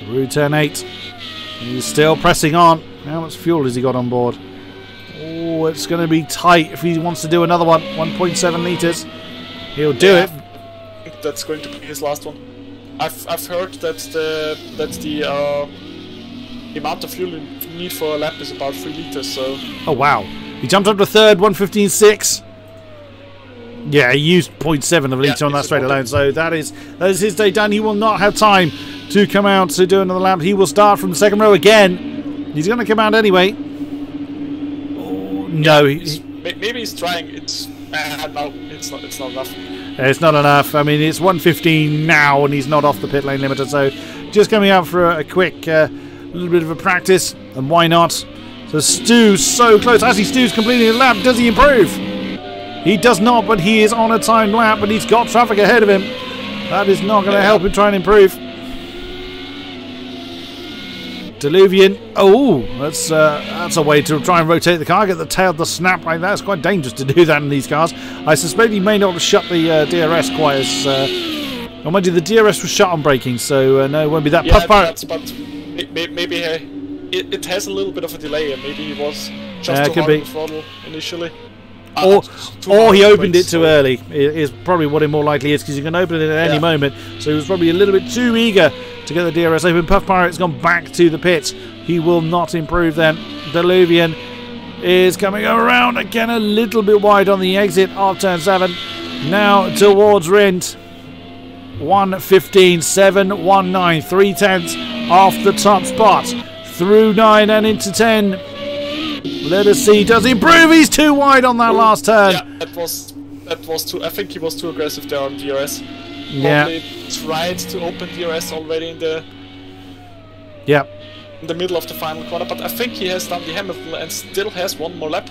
Through turn 8. He's still pressing on. How much fuel has he got on board? Oh, it's going to be tight if he wants to do another one. 1.7 litres. He'll do it. I think that's going to be his last one. I've heard that the amount of fuel you need for a lap is about 3 litres. So. Oh wow! He jumped up to 3rd, 1:15.6. Yeah, he used 0.7 of a litre on that straight alone. So that is his day done. He will not have time to come out to do another lap. He will start from the 2nd row again. He's going to come out anyway. Oh, no, maybe he's trying. It's no, it's not enough. It's not enough. I mean, it's 1:15 now, and he's not off the pit lane limiter. So just coming out for a quick little bit of a practice, and why not? So Stu's so close. Actually, Stu's completing a lap. Does he improve? He does not, but he is on a timed lap, and he's got traffic ahead of him. That is not going to help him try and improve. Diluvian. Oh, that's a way to try and rotate the car, get the tail to snap like that. It's quite dangerous to do that in these cars. I suspect he may not have shut the DRS quite as... or mind you, the DRS was shut on braking, so no, it won't be that. Yeah, but maybe it has a little bit of a delay, and maybe he was just too hard on the throttle initially. Or he opened it too early, is probably what it more likely is, because you can open it at any moment. So he was probably a little bit too eager to get the DRS open. Puff Pirate's gone back to the pits. He will not improve then. Diluvian is coming around again a little bit wide on the exit of turn 7. Now towards Rindt. 1:15.719, 3/10 off the top spot. Through 9 and into 10. Let us see, does he improve? He's too wide on that last turn. Yeah, that was too. I think he was too aggressive there on DRS. Yeah. Probably tried to open DRS already in the middle of the final corner, but I think he has done the Hamilton and still has one more lap.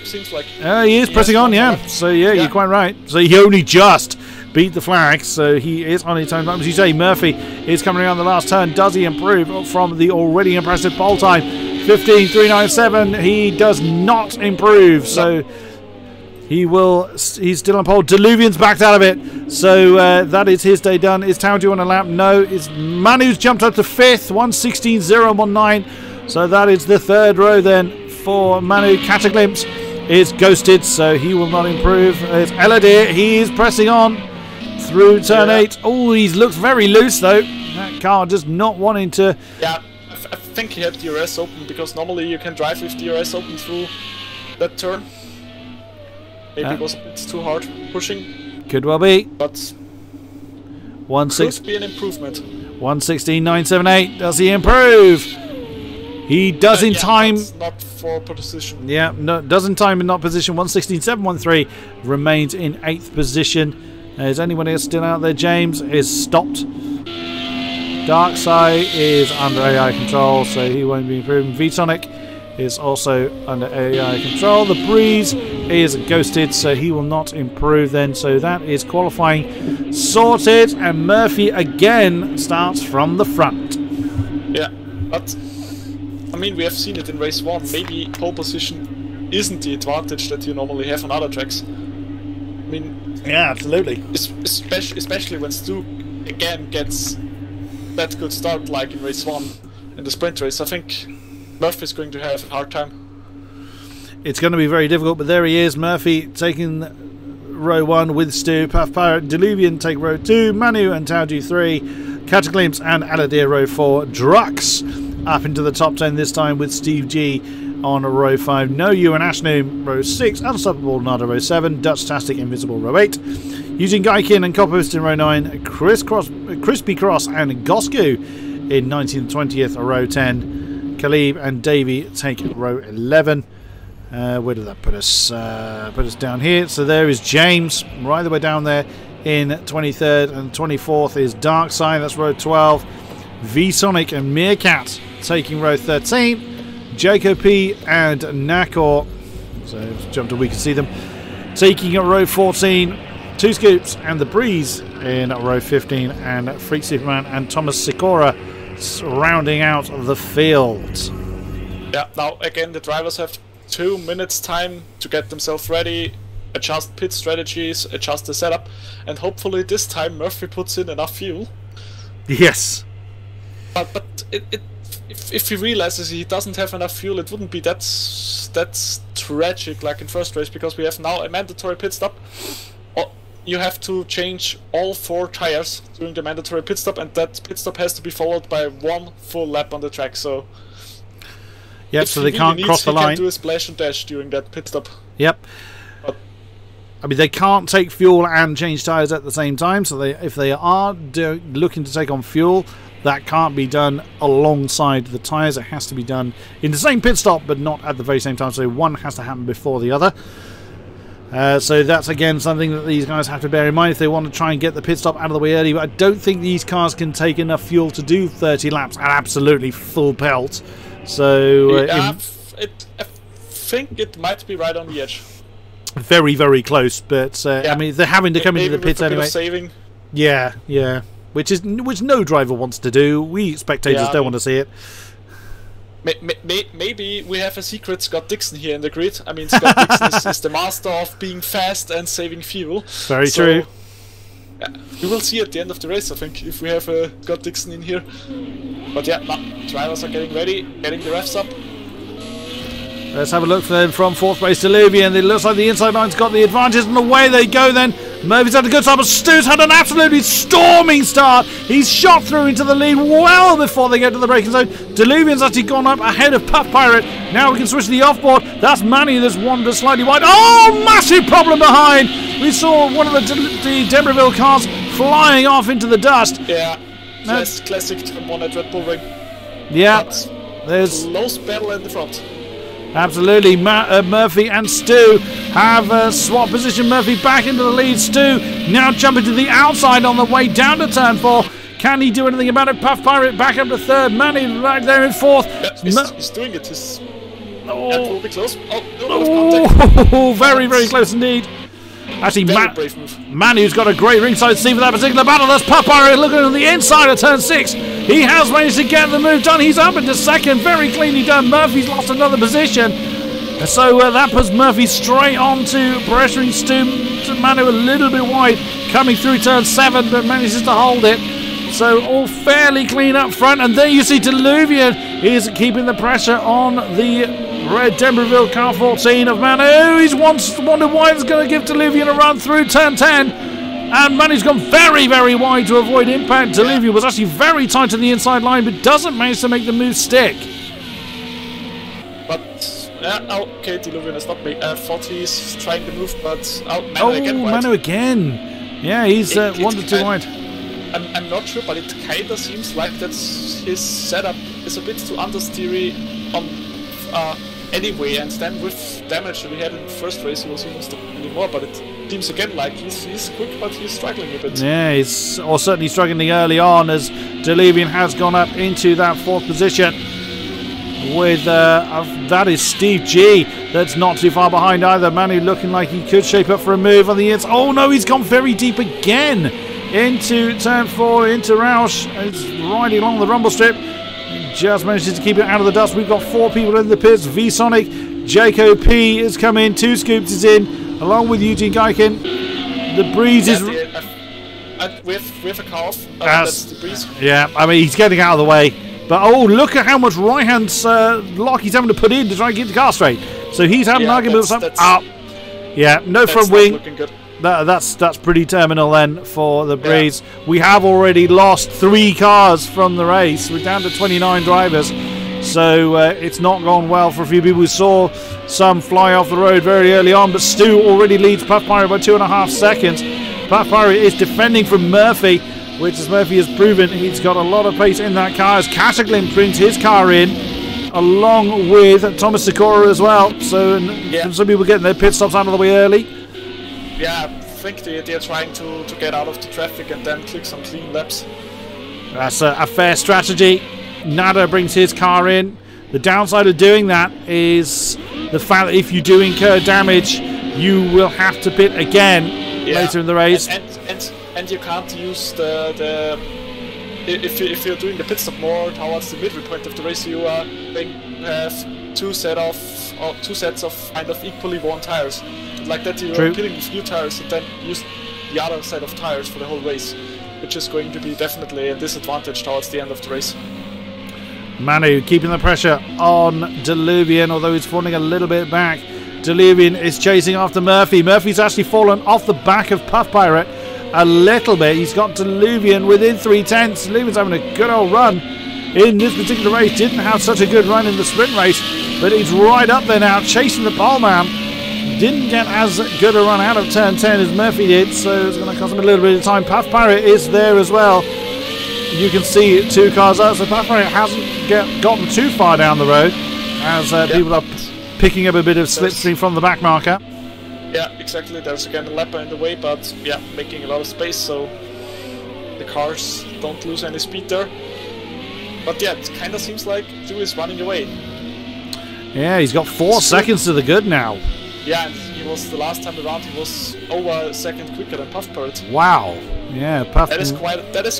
Seems like. He is pressing on, yeah. So you're quite right. So he only just beat the flag, so he is on his own lap. As you say, Murphy is coming around the last turn. Does he improve from the already impressive pole time? 15.397. He does not improve, so he's still on pole. Diluvian's backed out of it, so that is his day done. Is Tauju on a lap? No. It's Manu's jumped up to 5th, 1:16.019. So that is the 3rd row then for Manu. Cataglimpse is ghosted, so he will not improve. It's Eladir. He is pressing on through turn 8. Oh, he looks very loose though. That car just not wanting to. Yeah, I think he had DRS open, because normally you can drive with DRS open through that turn. Maybe it was a bit too hard pushing. Could well be. But could be an improvement. 1:16.978. Does he improve? He does in time. Not for position. Yeah, no, does in time and not position. 1:16.713 remains in 8th position. Is anyone else still out there? James is stopped. Darkside is under AI control, so he won't be improving. V-Tonic is also under AI control. The Breeze is ghosted, so he will not improve then. So that is qualifying sorted, and Murphy again starts from the front. Yeah, But I mean, we have seen it in race 1. Maybe pole position isn't the advantage that you normally have on other tracks. I mean, yeah, absolutely. Especially when Stu again gets that good start like in race 1 in the sprint race. I think Murphy's going to have a hard time. It's going to be very difficult, but there he is, Murphy taking row 1 with Stu, Puff Pirate, Diluvian take row 2, Manu and Tauji 3, Cataclysm and Aladir row 4, Drux up into the top 10 this time with Steve G on row 5, No You and Ashnoom row 6, Unstoppable Nada row 7, Dutch-tastic Invincible row 8, using Gaikin and Copperpost in row 9, Crispy Cross and Gosku in 19th and 20th row 10, Khalib and Davey take row 11. Where did that put us? Put us down here. So there is James, right the way down there in 23rd, and 24th is Darkside, that's row 12. V-Sonic and Meerkat taking row 13. Jacob P and Nakor, so let's jump to we can see them, taking at row 14. Two Scoops and The Breeze in row 15, and Freak Superman and Thomas Sikora rounding out the field. Yeah, now again the drivers have 2 minutes time to get themselves ready, adjust pit strategies, adjust the setup, and hopefully this time Murphy puts in enough fuel. Yes. But if he realizes he doesn't have enough fuel, it wouldn't be that tragic like in first race, because we have now a mandatory pit stop. You have to change all 4 tires during the mandatory pit stop, and that pit stop has to be followed by 1 full lap on the track. So yep, so they can't cross the line. He can do a splash and dash during that pit stop. Yep. But I mean, they can't take fuel and change tyres at the same time, so if they are looking to take on fuel, that can't be done alongside the tyres. It has to be done in the same pit stop, but not at the very same time, so one has to happen before the other. So that's again something that these guys have to bear in mind if they want to try and get the pit stop out of the way early. But I don't think these cars can take enough fuel to do 30 laps at absolutely full pelt. So I think it might be right on the edge. Very, very close. But yeah. I mean, they're having to come into the pits anyway. Saving. Yeah, yeah. Which no driver wants to do. We spectators don't want to see it. Maybe we have a secret Scott Dixon here in the grid. I mean, Scott Dixon is the master of being fast and saving fuel. Very true. Yeah, we will see at the end of the race, I think, if we have a Scott Dixon in here. But yeah, drivers are getting ready, getting the revs up. Let's have a look then from 4th place to Luvian. It looks like the inside line's got the advantage, and away they go then. Murphy's had a good start, but Stu's had an absolutely storming start. He's shot through into the lead well before they get to the braking zone. Deluvian's actually gone up ahead of Puff Pirate. Now we can switch to the offboard. That's Manny that's wandered slightly wide. Oh, massive problem behind. We saw one of the Demerville cars flying off into the dust. Yeah, classic one at Red Bull Ring. Yeah, but there's close battle in the front. Absolutely, Murphy and Stu have swapped position. Murphy back into the lead. Stu now jumping to the outside on the way down to turn 4. Can he do anything about it? Puff Pirate back up to 3rd. Manny right there in 4th. Yeah, he's doing it. That will be close. Very, very close indeed. Actually, Manu's got a great ringside seat for that particular battle. That's Puff Pirate looking at the inside of turn 6. He has managed to get the move done. He's up into 2nd. Very cleanly done. Murphy's lost another position. So that puts Murphy straight on to pressuring Manu a little bit wide. Coming through turn 7, but manages to hold it. So all fairly clean up front. And there you see Deluvian is keeping the pressure on the Red Denverville car 14 of Manu. He's wondered why it's going to give Deluvian a run through turn 10. And Manu's gone very, very wide to avoid impact. Deluvian was actually very tight to the inside line, but doesn't manage to make the move stick. But, okay, Deluvian has not made. I thought he's trying to move, but Manu again. Yeah, he's wandered too wide. I'm not sure, but it kind of seems like that his setup is a bit too understeery on anyway, and then with damage that we had in the first race, he was almost anymore, but it seems again like he's quick, but he's struggling a bit. Yeah, he's certainly struggling early on as Deluvian has gone up into that 4th position. With that is Steve G. That's not too far behind either. Manu looking like he could shape up for a move on the inside. Oh no, he's gone very deep again into turn 4, into Roush. It's riding along the rumble strip. just manages to keep it out of the dust. We've got 4 people in the pits. V-Sonic, Jaco P is coming. 2 Scoops is in, along with Eugene Geiken. The Breeze is... with a calf. That's the Breeze. Yeah, I mean, he's getting out of the way. But, oh, look at how much right-hand lock he's having to put in to try and keep the car straight. So he's had an argument with something. Yeah, no front wing. Looking good. That's pretty terminal then for the Breeze. Yeah. We have already lost 3 cars from the race. We're down to 29 drivers. So it's not gone well for a few people. We saw some fly off the road very early on, but Stu already leads Puff Pirate by 2.5 seconds. Puff Pirate is defending from Murphy, which, as Murphy has proven, he's got a lot of pace in that car. As Cashaglin brings his car in, along with Thomas Sikora as well. So some people getting their pit stops out of the way early. Yeah, I think they're trying to get out of the traffic and then click some clean laps. That's a fair strategy. Nada brings his car in. The downside of doing that is the fact that if you do incur damage, you will have to pit again later in the race. And you can't use if you're doing the pit stop more towards the midway point of the race, you have 2 sets of kind of equally worn tires. Like that, you're pitting with new tires and then use the other set of tires for the whole race, which is going to be definitely a disadvantage towards the end of the race. Manu keeping the pressure on Deluvian, although he's falling a little bit back. Deluvian is chasing after Murphy. Murphy's actually fallen off the back of Puff Pirate a little bit. He's got Deluvian within 3/10. Deluvian's having a good old run in this particular race. Didn't have such a good run in the sprint race, but he's right up there now, chasing the pole man. Didn't get as good a run out of turn 10 as Murphy did, so it's going to cost him a little bit of time. Puff Pirate is there as well. You can see 2 cars out, so Puff Pirate hasn't gotten too far down the road as people are picking up a bit of slipstream from the back marker. Yeah, exactly. There's again a lapper in the way, but yeah, making a lot of space so the cars don't lose any speed there. But yeah, it kind of seems like Stu is running away. Yeah, he's got 4 seconds to the good now. Yeah, and he was the last time around. He was over a second quicker than Puff Pirate. Wow. Yeah, Puff. That is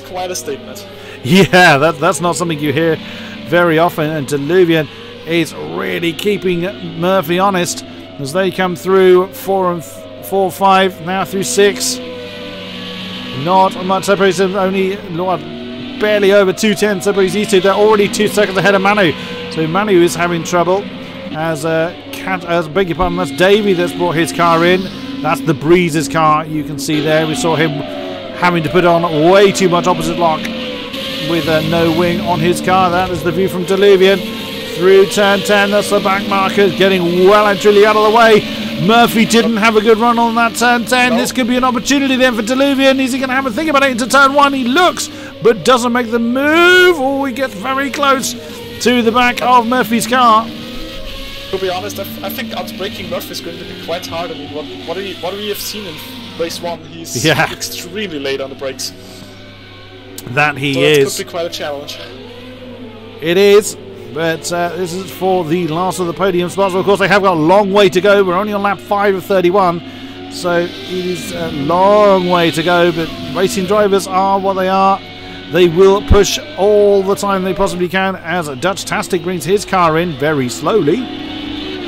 quite a statement. Yeah, that's not something you hear very often. And Deluvian is really keeping Murphy honest as they come through 4 and 4, 5 now through 6. Not much separation. Only barely over 2:10 separation. These 2. They're already 2 seconds ahead of Manu. So Manu is having trouble. As beg your pardon, that's Davey that's brought his car in. That's the Breeze's car. You can see there. We saw him having to put on way too much opposite lock with no wing on his car. That is the view from Deluvian through turn 10. That's the back marker getting well and truly out of the way. Murphy didn't have a good run on that turn 10. No. This could be an opportunity then for Deluvian. Is he going to have a think about it into turn 1? He looks, but doesn't make the move. Oh, he gets very close to the back of Murphy's car. To be honest, I think outbraking Murphy is going to be quite hard. I mean, what do we have seen in race 1? He's extremely late on the brakes. That he is. Could be quite a challenge. It is, but this is for the last of the podium spots. Of course, they have got a long way to go. We're only on lap 5 of 31, so it is a long way to go. But racing drivers are what they are. They will push all the time they possibly can as Dutch Tastic brings his car in very slowly.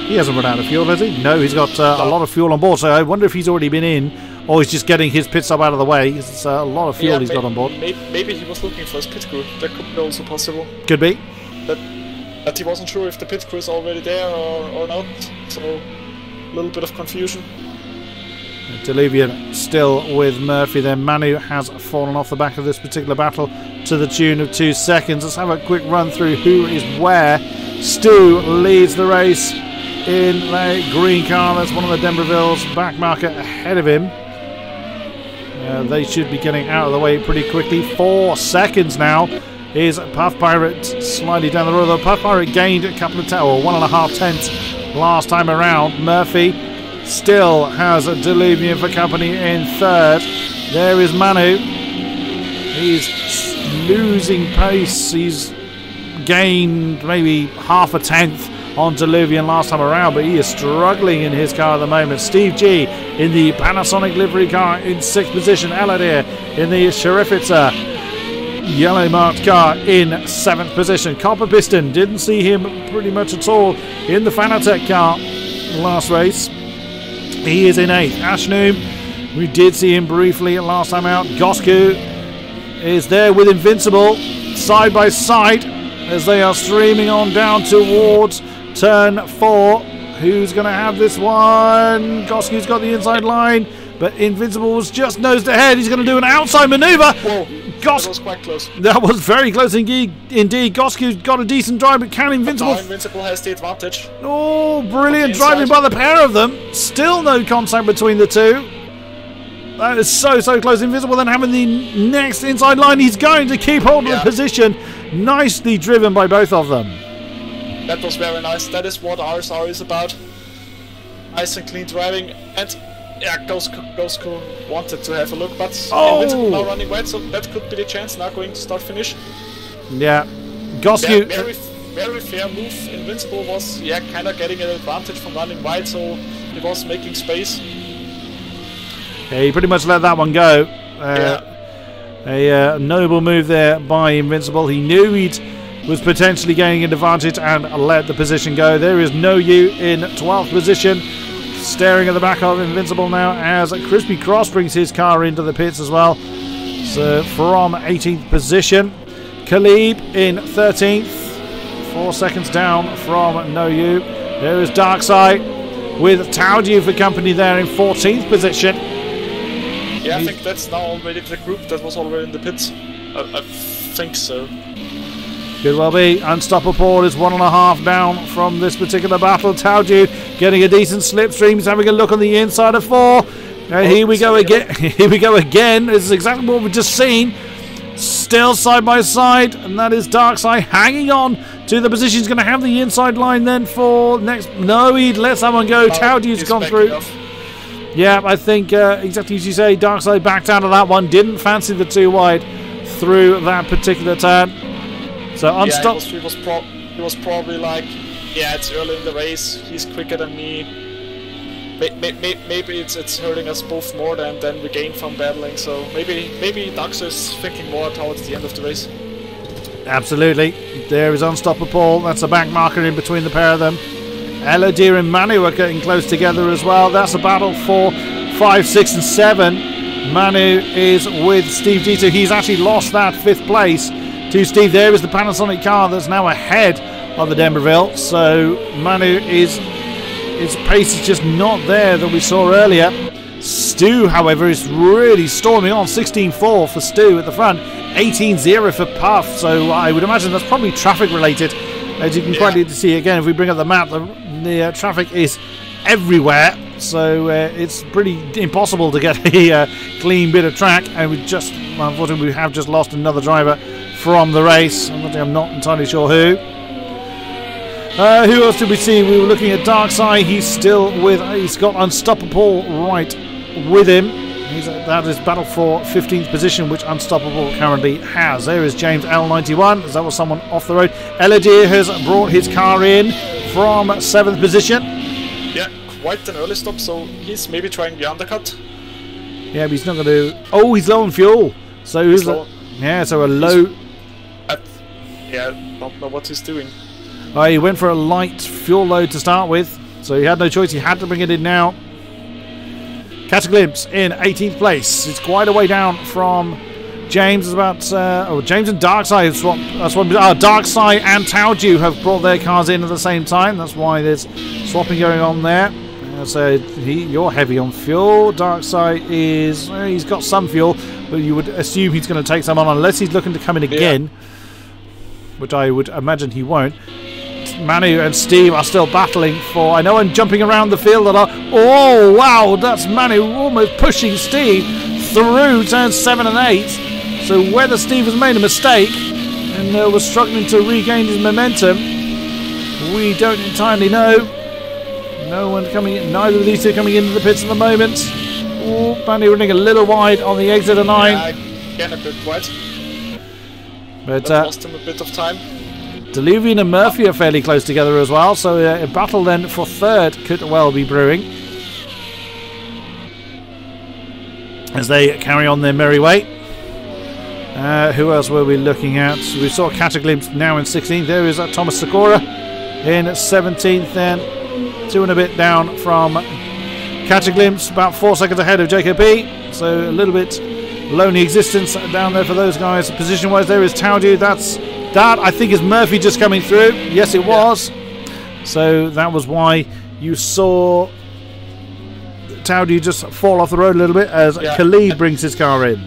He hasn't run out of fuel, has he? No, he's got a lot of fuel on board, so I wonder if he's already been in or he's just getting his pit stop out of the way. It's a lot of fuel he's got on board. Maybe he was looking for his pit crew. That could be also possible. Could be. That he wasn't sure if the pit crew is already there or not, so a little bit of confusion. Deluvian still with Murphy there. Manu has fallen off the back of this particular battle to the tune of 2 seconds. Let's have a quick run through who is where. Stu leads the race in the green car. That's one of the Denvervilles. Back marker ahead of him. They should be getting out of the way pretty quickly. 4 seconds now is Puff Pirate slightly down the road. Though Puff Pirate gained a couple of 1.5 tenths last time around. Murphy still has a Deluvian for company in 3rd. There is Manu. He's losing pace. He's gained maybe half a tenth on Deluvian last time around, but he is struggling in his car at the moment. Steve G in the Panasonic livery car in 6th position. Aladir in the Sheriffitzer. yellow marked car in 7th position. Copper Piston, didn't see him pretty much at all in the Fanatec car last race. He is in 8th. Ashnoom, we did see him briefly last time out. Gosku is there with Invincible, side by side, as they are streaming on down towards turn 4. Who's going to have this one? Gosku's got the inside line, but Invincible was just nosed ahead. He's going to do an outside maneuver. Whoa, that was quite close. That was very close indeed. Gosku's got a decent drive, but can Invincible... Now Invincible has the advantage. Oh, brilliant driving by the pair of them. Still no contact between the two. That is so close. Invincible then having the next inside line. He's going to keep hold of the position. Nicely driven by both of them. That was very nice. That is what RSR is about. Nice and clean driving. And yeah, Gosku wanted to have a look, but Invincible now running wide, so that could be the chance. Now going to start finish. Yeah, Gosku. Yeah, very fair move. Invincible was kind of getting an advantage from running wide, so he was making space. Yeah, he pretty much let that one go. A noble move there by Invincible. He knew he was potentially gaining an advantage and let the position go. There is No You in 12th position. Staring at the back of Invincible now as Crispy Cross brings his car into the pits as well. So from 18th position. Khalib in 13th. 4 seconds down from No You. There is Darkside with Taudu for company there in 14th position. Yeah, I think that's now already the group that was already in the pits. I think so. Could well be. Unstoppable is 1.5 down from this particular battle. Taudu getting a decent slipstream. He's having a look on the inside of 4. Here we go again. Here we go again. This is exactly what we've just seen. Still side by side, and that is Darkside hanging on to the position. He's going to have the inside line then for next. No, he lets that one go. Taudu's gone through. Yeah, I think exactly as you say, Darkside backed out of that one. Didn't fancy the 2 wide through that particular turn. So unstopped. He was probably like, it's early in the race. He's quicker than me. Maybe it's hurting us both more than we gain from battling. So maybe Dax is thinking more towards the end of the race. Absolutely. There is Unstoppable. That's a back marker in between the pair of them. Eladir and Manu are getting close together as well. That's a battle for 5, 6 and 7. Manu is with Steve G2. He's actually lost that 5th place to Steve. There is the Panasonic car that's now ahead of the Denverville. So Manu his pace is just not there that we saw earlier. Stu, however, is really storming on. 16.4 for Stu at the front. 18.0 for Puff. So I would imagine that's probably traffic related. As you can quite need to see again, if we bring up the map, the traffic is everywhere. So it's pretty impossible to get a clean bit of track. And unfortunately, we have just lost another driver from the race. I'm not entirely sure who. Who else did we see? We were looking at Darkside. He's got Unstoppable right with him. That is battle for 15th position, which Unstoppable currently has. There is James L91. As that was someone off the road. Eladir has brought his car in from 7th position. Yeah, quite an early stop, so he's maybe trying the undercut. Yeah, but he's not going to... Oh, he's low on fuel. So so a low... Don't know what he's doing. He went for a light fuel load to start with, so he had no choice. He had to bring it in now. Catch a glimpse in 18th place. It's quite a way down from James. It's about James and Darkside have swapped. Darkside and Taudu have brought their cars in at the same time. That's why there's swapping going on there. So you're heavy on fuel. Darkside he's got some fuel, but you would assume he's going to take some on unless he's looking to come in again, which I would imagine he won't. Manu and Steve are still battling for... I know I'm jumping around the field a lot. Oh, wow, that's Manu almost pushing Steve through turns 7 and 8. So whether Steve has made a mistake and was struggling to regain his momentum, we don't entirely know. No one coming in, neither of these two coming into the pits at the moment. Oh, Manu running a little wide on the exit of 9. Yeah, again a bit wide. But lost him a bit of time. Deluvian and Murphy are fairly close together as well, so a battle then for 3rd could well be brewing as they carry on their merry way. Who else were we looking at? We saw Cataclysm now in 16th. There is Thomas Sakura in 17th then. 2 and a bit down from Cataclysm, about 4 seconds ahead of Jacob B. So a little bit lonely existence down there for those guys. Position wise, there is Taudu. That I think is Murphy just coming through. Yes, it was. So that was why you saw Taudu just fall off the road a little bit as Khalid brings his car in.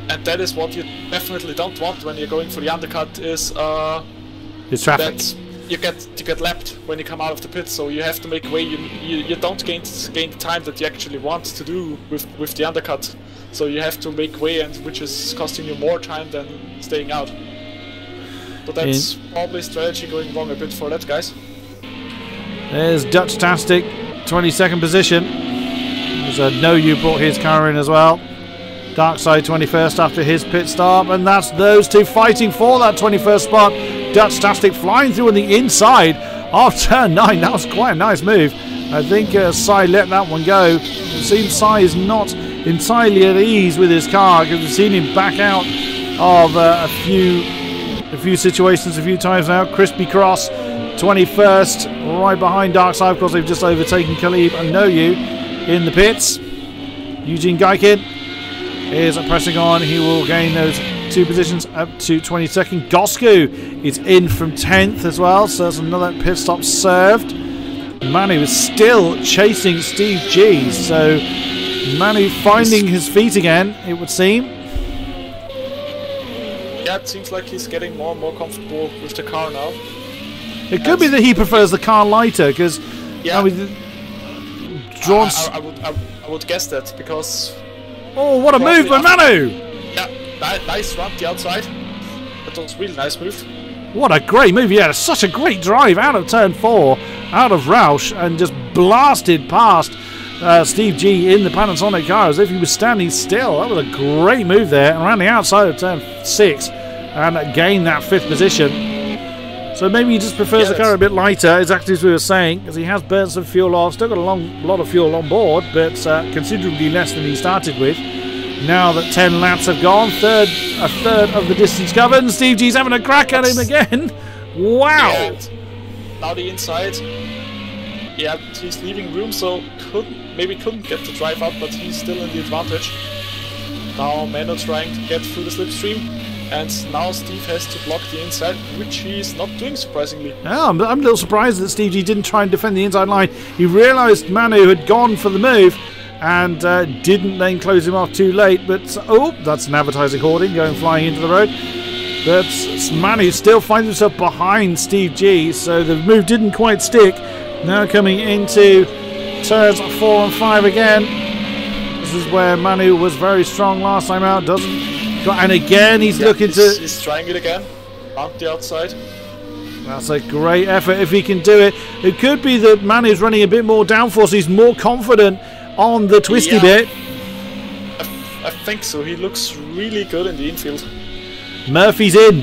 And that is what you definitely don't want when you're going for the undercut, is traffic. You get lapped when you come out of the pit, so you have to make way. You don't gain the time that you actually want to do with the undercut. So you have to make way, and which is costing you more time than staying out. So that's probably strategy going wrong a bit for that, guys. There's Dutch-tastic, 22nd position. There's a No You brought his car in as well. Darkside 21st after his pit stop, and that's those two fighting for that 21st spot. Dutch-tastic flying through on the inside of turn 9. That was quite a nice move. I think Sai let that one go. It seems Sai is not entirely at ease with his car, because we've seen him back out of a few situations a few times now. Crispy Cross 21st, right behind Darkside. Of course, they've just overtaken Khalib and Know You in the pits. Eugene Gaikin is pressing on. He will gain those 2 positions up to 22nd. Gosku is in from 10th as well, so that's another pit stop served. Manu is still chasing Steve G, so Manu finding his feet again, it would seem. Yeah, it seems like he's getting more and more comfortable with the car now. It could be that he prefers the car lighter, because I would guess that, because... Oh, what a move by Manu! Yeah, nice run the outside. That was a really nice move. What a great move. Yeah, such a great drive out of turn 4, out of Roush, and just blasted past Steve G in the Panasonic car as if he was standing still. That was a great move there, and around the outside of turn 6 and gained that 5th position. So maybe he just prefers the car a bit lighter, exactly as we were saying, because he has burnt some fuel off. Still got a lot of fuel on board, but considerably less than he started with. Now that 10 laps have gone, a third of the distance covered, and Steve G's having a crack at him again. Wow! Yeah, now the inside. Yeah, he's leaving room, so maybe couldn't get the drive up, but he's still in the advantage. Now Mano trying to get through the slipstream. And now Steve has to block the inside, which he's not doing, surprisingly. Oh, I'm a little surprised that Steve G didn't try and defend the inside line. He realised Manu had gone for the move and didn't then close him off too late. But, oh, that's an advertising hoarding going flying into the road. But Manu still finds himself behind Steve G, so the move didn't quite stick. Now coming into turns 4 and 5 again. This is where Manu was very strong last time out, and again, he's looking to... He's trying it again, on the outside. That's a great effort if he can do it. It could be that Manu's running a bit more downforce. He's more confident on the twisty bit. I think so. He looks really good in the infield. Murphy's in.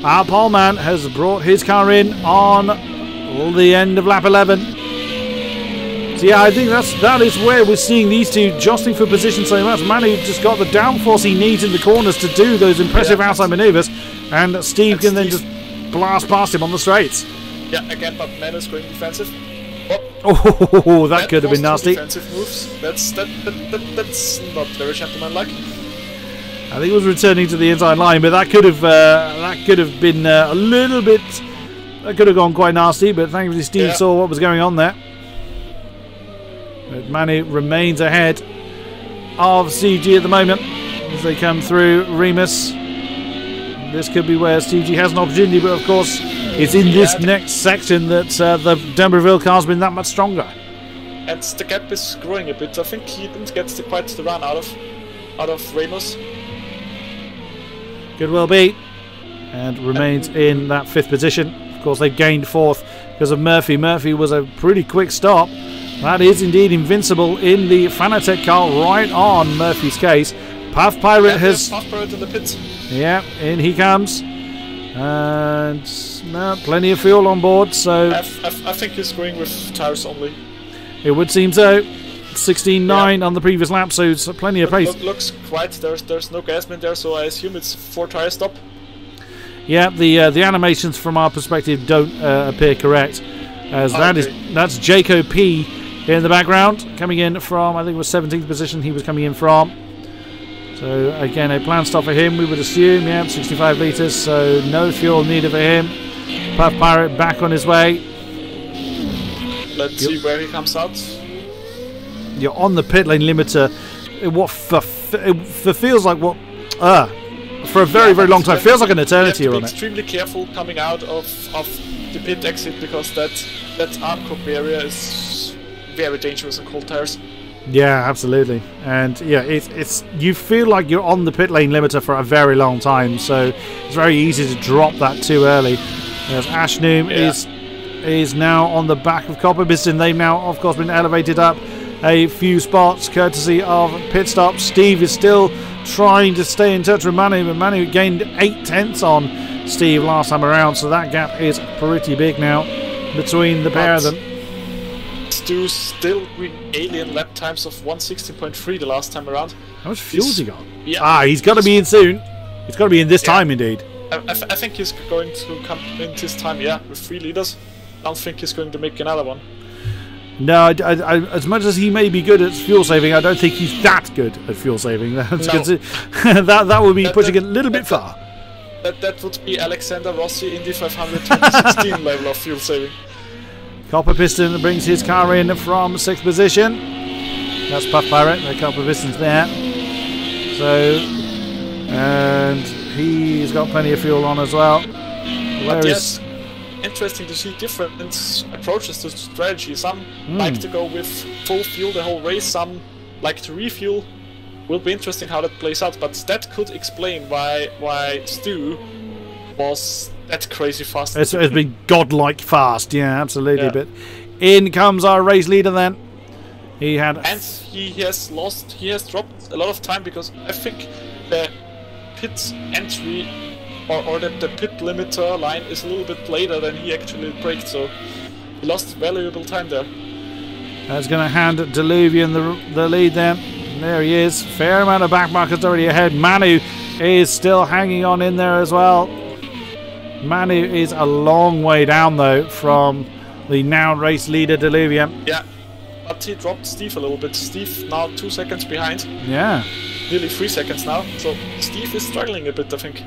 Our pole man has brought his car in on the end of lap 11. So yeah, I think that is where we're seeing these two jostling for position so much. Manu just got the downforce he needs in the corners to do those impressive outside manoeuvres, and Steve can then just blast past him on the straights. Yeah, again, but Manu's going defensive. Oh, that could have been nasty. Defensive moves. That's not very gentlemanlike. I think it was returning to the inside line, but that could have been a little bit. That could have gone quite nasty, but thankfully Steve saw what was going on there. But Manu remains ahead of CG at the moment as they come through Remus. This could be where Steve G has an opportunity, but of course it's in this next section that the D'Ambreville car's been that much stronger. And the gap is growing a bit. I think he didn't get quite the run out of Remus. Could well be. And remains in that 5th position. Of course they've gained 4th because of Murphy. Murphy was a pretty quick stop. That is indeed invincible in the Fanatec car, right on Murphy's case. Puff Pirate has... Puff Pirate in the pits. Yeah, in he comes. And plenty of fuel on board, so... I think he's going with tires only. It would seem so. 16.9 on the previous lap, so it's plenty of pace. Looks quite. There's no gasman there, so I assume it's 4 tire stop. Yeah, the animations from our perspective don't appear correct, as that's Jaco P in the background, coming in from, I think it was 17th position he was coming in from. So again, a planned stop for him, we would assume. Yeah, 65 litres, so no fuel needed for him. Puff Pirate back on his way. Let's see where he comes out. You're on the pit lane limiter. It feels like what? For a very long time. Feels like an eternity you have to on be it. Extremely careful coming out of the pit exit, because that arm cup area is very dangerous on cold tires. Yeah, absolutely. And yeah, it's you feel like you're on the pit lane limiter for a very long time, so it's very easy to drop that too early. As Ashnoom is now on the back of Copper Piston. They've now, of course, been elevated up a few spots courtesy of pit stops. Steve is still trying to stay in touch with Manu, but Manu gained 8 tenths on Steve last time around, so that gap is pretty big now between the pair of them. Stu still with alien lap times of 1:16.3 the last time around. How much fuel's he got? Yeah, he's got to be in soon. He's got to be in this time, indeed. I think he's going to come in this time, yeah, with 3 liters. I don't think he's going to make another one. No, as much as he may be good at fuel saving, I don't think he's that good at fuel saving. That would be pushing it a little bit far. That would be Alexander Rossi Indy 500 2016 level of fuel saving. Copper Piston brings his car in from 6th position. That's Puff Pirate. The Copper Piston's there. So, and he's got plenty of fuel on as well. Yes, interesting to see different approaches to strategy. Some like to go with full fuel the whole race. Some like to refuel. Will be interesting how that plays out. But that could explain why Stu was that crazy fast. It's been godlike fast, yeah, absolutely. Yeah. But in comes our race leader then. He has dropped a lot of time, because I think the pit entry or the pit limiter line is a little bit later than he actually braked, so he lost valuable time there. That's going to hand Deluvian the lead then. There he is. Fair amount of back markers already ahead. Manu is still hanging on in there as well. Manu is a long way down though from the now race leader Deluvian. Yeah, but he dropped Steve a little bit. Steve now 2 seconds behind. Yeah. Nearly 3 seconds now. So Steve is struggling a bit, I think.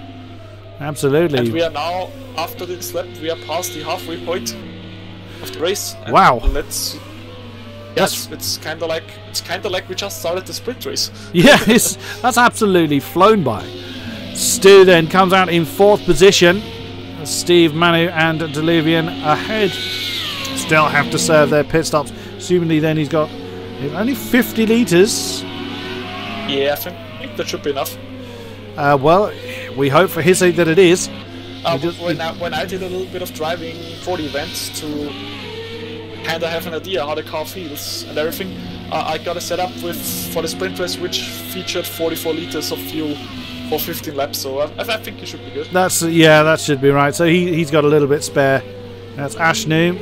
Absolutely. And we are now, after this lap, we are past the halfway point of the race. And wow. Let's. Yes, it's kind of like we just started the sprint race. Yeah, that's absolutely flown by. Stu then comes out in 4th position. Steve, Manu and Deluvian ahead. Still have to serve their pit stops. Assumingly then he's got only 50 litres. Yeah, I think that should be enough. Well, we hope for his sake that it is. When I did a little bit of driving for the event to kind of have an idea how the car feels and everything, I got a setup for the sprint race which featured 44 litres of fuel for 15 laps, so I think he should be good. That should be right. So he's got a little bit spare. That's Ashnoom.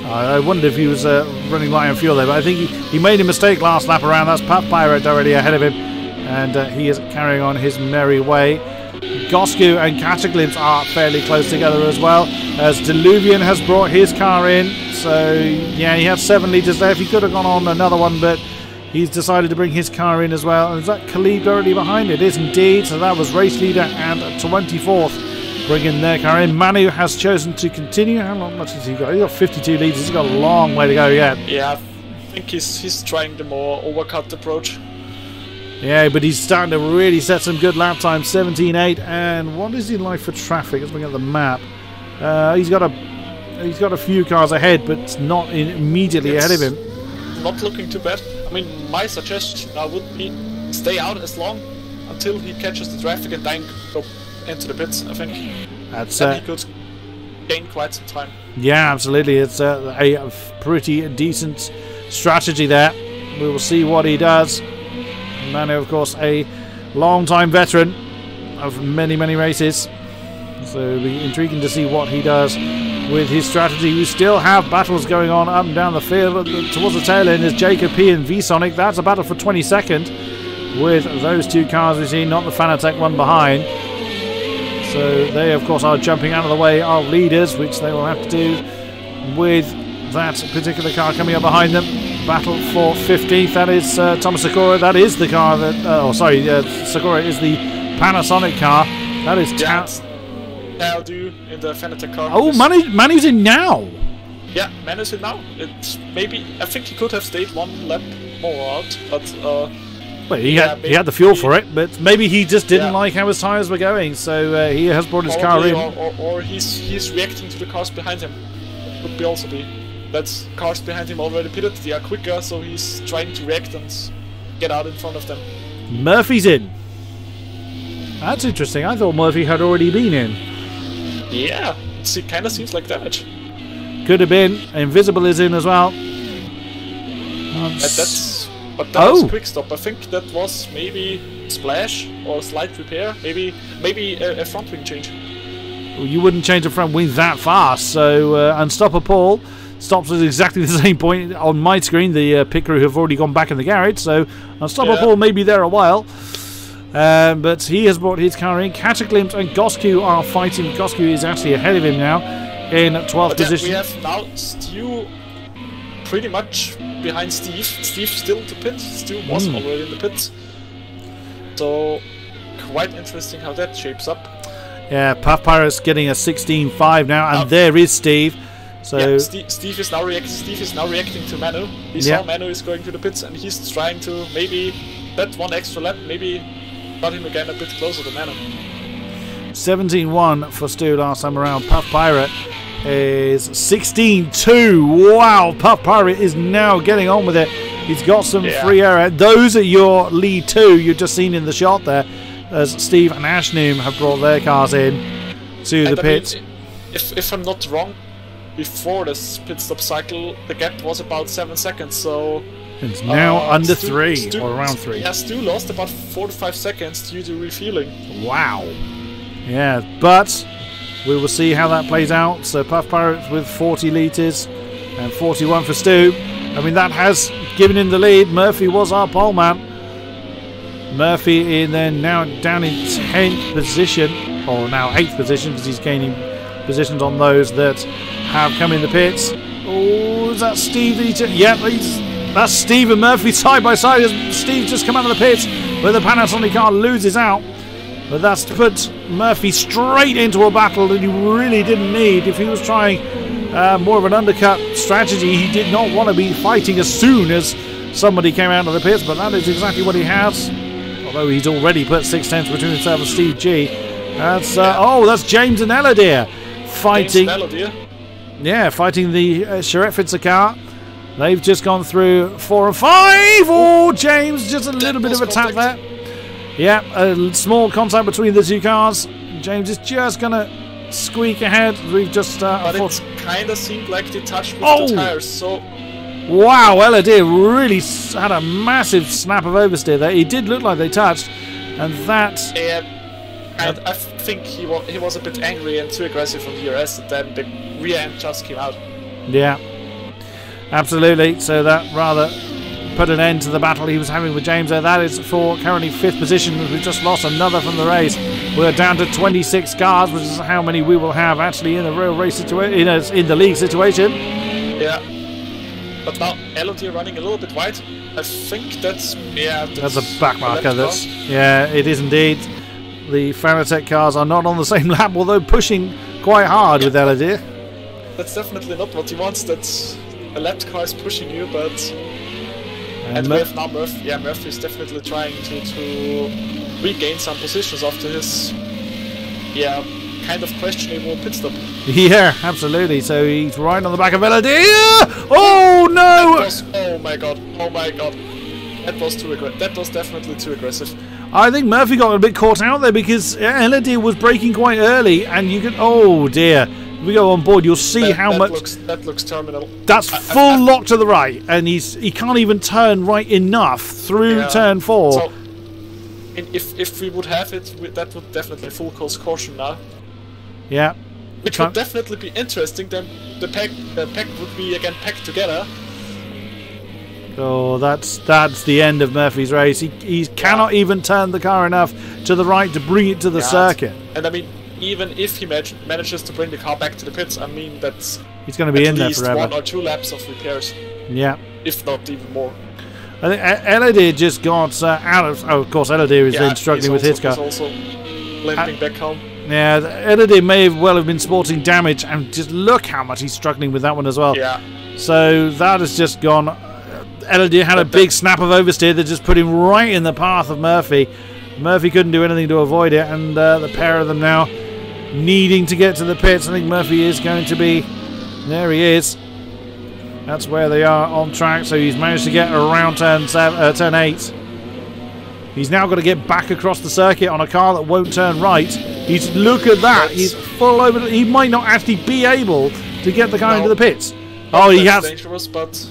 I wondered if he was running light on fuel there, but I think he made a mistake last lap around. That's Puff Pirate already ahead of him, and he is carrying on his merry way. Gosku and Cataclysm are fairly close together as well, as Deluvian has brought his car in. So yeah, he had 7 litres there. If he could have gone on another one, but he's decided to bring his car in as well. And is that Khalid already behind? It is indeed. So that was race leader and 24th bringing their car in. Manu has chosen to continue. How much has he got? He's got 52 litres. He's got a long way to go yet. Yeah, I think he's trying the more overcut approach. Yeah, but he's starting to really set some good lap times. 17.8. And what is he like for traffic? Let's look at the map. He's got a few cars ahead, but it's not immediately ahead of him. Not looking too bad. I mean, my suggestion now would be stay out as long until he catches the traffic and then go into the pits. I think then he could gain quite some time. Yeah, absolutely. It's a pretty decent strategy there. We will see what he does. Manu, of course, a long-time veteran of many races, so it'll be intriguing to see what he does with his strategy. We still have battles going on up and down the field. Towards the tail end is Jacob P and V-Sonic. That's a battle for 22nd with those two cars we see, not the Fanatec one behind. So they, of course, are jumping out of the way of leaders, which they will have to do with that particular car coming up behind them. Battle for 15th. That is Thomas Sakura. That is the car that... Sakura is the Panasonic car. That is... Do in the Fanatec car. Oh, Manu's in now. Yeah, Manu's in now. It's maybe... I think he could have stayed one lap more out, but... well, he had the fuel for it, but maybe he just didn't like how his tyres were going, so he has brought his car in. Or he's reacting to the cars behind him. Could be also be. That's cars behind him already pitted, they are quicker, so he's trying to react and get out in front of them. Murphy's in. That's interesting. I thought Murphy had already been in. Yeah, it kind of seems like that. Could have been. Invisible is in as well. But that was a quick stop. I think that was maybe splash or a slight repair. Maybe a front wing change. Well, you wouldn't change a front wing that fast. So Unstopper Paul stops at exactly the same point on my screen. The pit crew have already gone back in the garage. So Unstopper Paul may be there a while. But he has brought his car in. Cataclysm and Goscu are fighting. Goscu is actually ahead of him now in 12th position. We have now Stu pretty much behind Steve. Steve still to pit. Stu was already in the pits. So quite interesting how that shapes up. Yeah, Puff Pirate's getting a 16.5 now, and there is Steve. So yeah, Steve is now reacting to Manu. He saw Manu is going to the pits, and he's trying to maybe bet one extra lap, maybe got him again a bit closer to Manu. 17.1 for Stu last time around. Puff Pirate is 16.2. Wow, Puff Pirate is now getting on with it. He's got some free air. Those are your lead two you've just seen in the shot there, as Steve and Ashnoom have brought their cars in to the pit. If I'm not wrong, before this pit stop cycle, the gap was about 7 seconds, so... It's now under 3, or around 3. Yeah, Stu lost about 4 to 5 seconds due to refueling. Wow. Yeah, but we will see how that plays out. So Puff Pirates with 40 litres and 41 for Stu. I mean, that has given him the lead. Murphy was our pole man. Murphy now down in 10th position, or now 8th position, because he's gaining positions on those that have come in the pits. Oh, is that Steve? That's Steve and Murphy side by side. Steve just come out of the pits where the Panasonic car loses out. But that's put Murphy straight into a battle that he really didn't need. If he was trying more of an undercut strategy, he did not want to be fighting as soon as somebody came out of the pits, but that is exactly what he has. Although he's already put 6/10 between himself and Steve G. That's that's James and Eladir fighting. Fighting the Sherefitzer car. They've just gone through 4 and 5. Oh, James, just a little bit of a tap there. Yeah, a small contact between the two cars. James is just going to squeak ahead. We've just... but it kind of seemed like they touched with the tires, so... Wow, Eladir really had a massive snap of oversteer there. It did look like they touched, and that... And I think he was a bit angry and too aggressive on DRS, and then the rear end just came out. Yeah, absolutely. So that rather put an end to the battle he was having with James there. That is for currently 5th position. We've just lost another from the race. We're down to 26 cars, which is how many we will have actually in the real race situation, in the league situation. Yeah. But now Eladir running a little bit wide. I think that's a back marker. It is indeed. The Fanatec cars are not on the same lap, although pushing quite hard with Eladir. That's definitely not what he wants. That a lapped car is pushing you, but and we have now Murphy. Yeah, Murphy is definitely trying to regain some positions after his kind of questionable pit stop. Yeah, absolutely. So he's right on the back of Eladir. Oh no! Oh my god! That was too aggressive. That was definitely too aggressive. I think Murphy got a bit caught out there because Eladir was braking quite early, and you can. Oh dear! If we go on board, you'll see how much. That looks terminal. That's full lock to the right, and he can't even turn right enough through turn 4. So, if we would have it, that would definitely full course caution now. Yeah, which would definitely be interesting. Then the pack would be again packed together. Oh, that's the end of Murphy's race. He cannot even turn the car enough to the right to bring it to the circuit. And I mean, even if he manages to bring the car back to the pits, I mean, that's he's going to be in there forever. At least 1 or 2 laps of repairs. Yeah. If not even more. I think Eladir just got out of... Oh, of course, Eladir is then struggling with his car. He's also limping back home. Yeah, Eladir may well have been sporting damage, and just look how much he's struggling with that one as well. Yeah. So that has just gone... Eladir had a big snap of oversteer that just put him right in the path of Murphy. Murphy couldn't do anything to avoid it, and the pair of them now needing to get to the pits. I think Murphy is going to be... There he is. That's where they are on track, so he's managed to get around turn 8. He's now got to get back across the circuit on a car that won't turn right. Look at that. He's full over. He might not actually be able to get the car into the pits. Oh, he has. Dangerous, but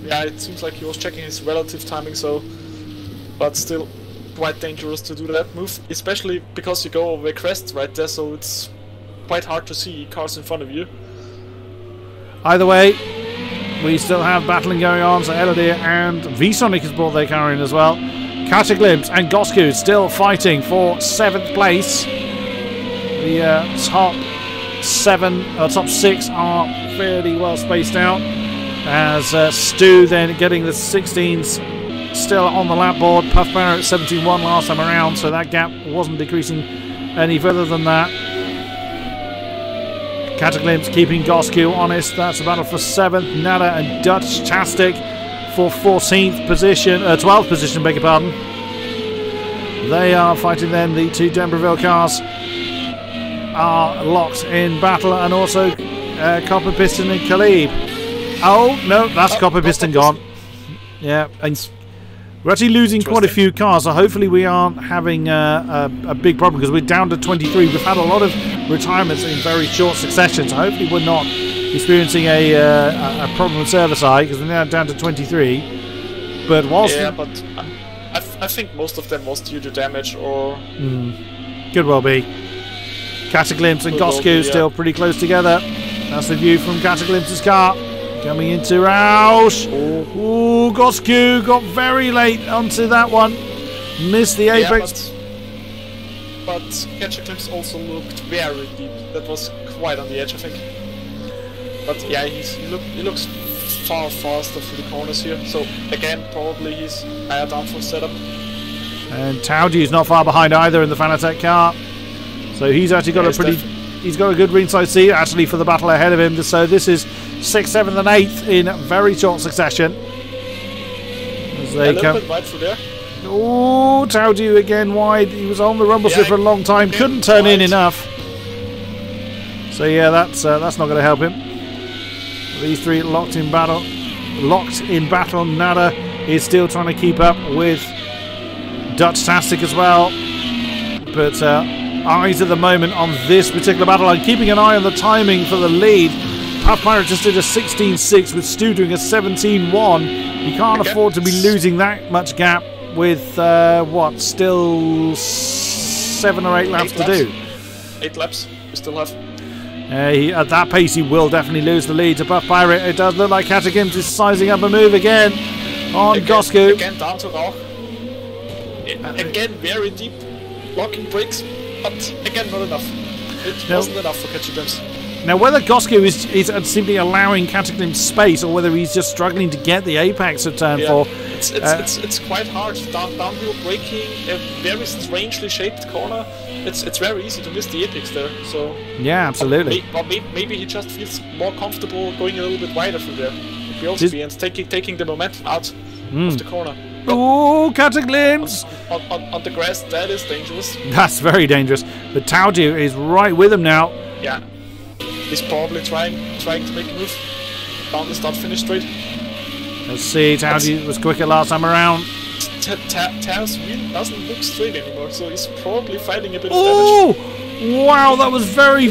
yeah, it seems like he was checking his relative timing, so, but still quite dangerous to do that move, especially because you go over a crest right there, so it's quite hard to see cars in front of you. Either way, we still have battling going on, so Eladir and VSonic has brought their car in as well. Cataclysm and Gosku still fighting for 7th place. The top 6 are fairly well spaced out, as Stu then getting the 16s still on the lap board. Puff Barrett 71 last time around, so that gap wasn't decreasing any further than that. Cataclysm keeping Gosku honest. That's a battle for 7th. Nada and Dutch Tastic for 14th position, 12th position, beg your pardon. They are fighting then. The 2 Denverville cars are locked in battle, and also Copper Piston and Khalib. Oh no, that's Copper Piston gone. Yeah, and we're actually losing quite a few cars, so hopefully we aren't having a big problem, because we're down to 23. We've had a lot of retirements in very short succession, so hopefully we're not experiencing a problem with service eye, because we're now down to 23. But whilst but I think most of them was due to damage or... could well be. Cataclysm and Gosku still pretty close together. That's the view from Cataclysm's car. Coming into Roush. Ooh, Gosku got very late onto that one. Missed the apex. But Cataclysm also looked very deep. That was quite on the edge, I think. But yeah, he looks far faster through the corners here. So again, probably he's higher down for setup. And Tauji is not far behind either in the Fanatec car. So he's actually got he's got a good ringside seat actually for the battle ahead of him. So this is 6th, 7th and 8th in very short succession. As they come. A little bit wide through there. Oh, Tauji again wide. He was on the rumble strip for a long time. Couldn't turn in enough. So yeah, that's not going to help him. These 3 locked in battle. Nada is still trying to keep up with Dutch Tastic as well. But eyes at the moment on this particular battle. I'm keeping an eye on the timing for the lead. Puff Pirate just did a 16.6 with Stu doing a 17.1. You can't afford to be losing that much gap with still 7 or 8 laps to do. 8 laps we still have. At that pace he will definitely lose the lead to Puff Pirate. It does look like Cataclysm is sizing up a move again on Gosku. Again down to Rauch. Again very deep locking brakes, but again not enough. It wasn't enough for Cataclysm. Now whether Gosku is simply allowing Cataclysm space, or whether he's just struggling to get the apex of turn 4. It's quite hard. Downhill braking, a very strangely shaped corner. It's very easy to miss the apex there. So yeah, absolutely. Maybe he just feels more comfortable going a little bit wider through there. Could also be, and taking the momentum out of the corner. Oh, Cataclysm! On the grass, that is dangerous. That's very dangerous. But Tauji is right with him now. Yeah, he's probably trying to make a move down the start-finish straight. Let's see, Tauji was quicker last time around. Tao's wheel doesn't look straight anymore, so he's probably fighting a bit of damage. Oh! Wow, that was very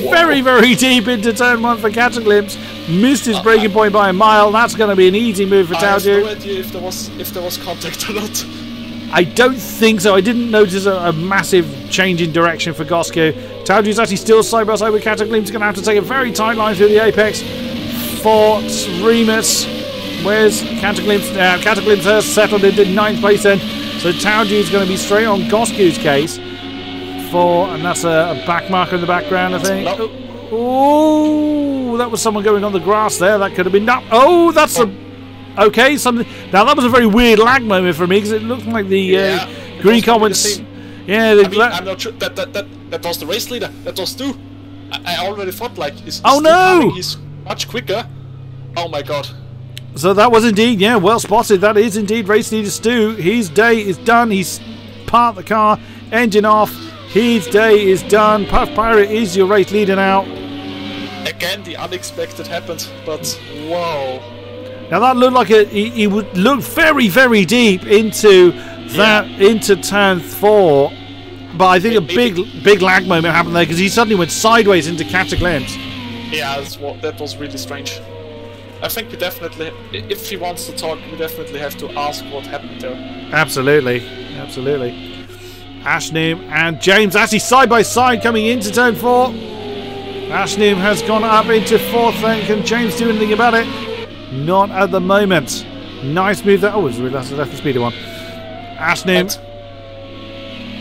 deep into turn 1 for Cataclysm. Missed his braking point by a mile. That's going to be an easy move for Tauji. I have no idea if there was contact or not. I don't think so. I didn't notice a massive change in direction for Gosco. Tauju's actually still side by side with Cataclysm's going to have to take a very tight line through the apex for Remus. Where's Cataclysm? Cataclysm has settled into 9th place then. So Tauju's going to be straight on Gosco's case and that's a back marker in the background, I think. Oh, that was someone going on the grass there. That could have been... Oh, that's okay, something. Now that was a very weird lag moment for me because it looked like the green comments. Yeah, I'm not sure that was the race leader. That was Stu. I already thought like, he's much quicker. Oh my god. So that was indeed, well spotted. That is indeed race leader Stu. His day is done. He's parked the car, engine off. His day is done. Puff Pirate is your race leader now. Again, the unexpected happened, but whoa. Now that looked like he would look very, very deep into that into turn 4, but I think a big lag moment happened there because he suddenly went sideways into Cataclysm. Yeah, that was really strange. I think we definitely, if he wants to talk, we definitely have to ask what happened there. Absolutely, absolutely. Ashnoom and James actually side by side coming into turn 4. Ashnoom has gone up into 4th. Can James do anything about it? Not at the moment. Nice move there. Oh, it's left the speeder one. Ashnoom.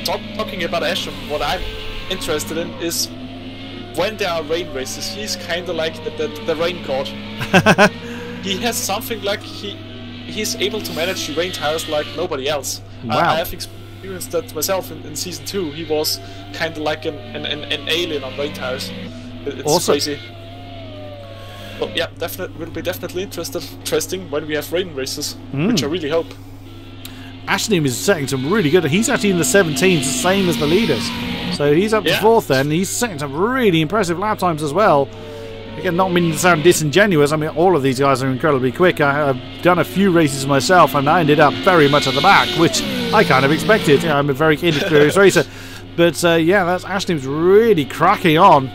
Talking about Ashnoom, what I'm interested in is when there are rain races, he's kind of like the rain god. He has something like he's able to manage the rain tires like nobody else. Wow. I have experienced that myself in season 2. He was kind of like an alien on rain tires. It's awesome. Crazy. But yeah, will be definitely interesting when we have rain races, which I really hope. Ashnoom is setting some really good. He's actually in the 17s, the same as the leaders. So he's up to 4th then. He's setting some really impressive lap times as well. Again, not meaning to sound disingenuous. I mean, all of these guys are incredibly quick. I've done a few races myself, and I ended up very much at the back, which I kind of expected. I'm a very inexperienced racer. But yeah, that's Ashnoom's really cracking on,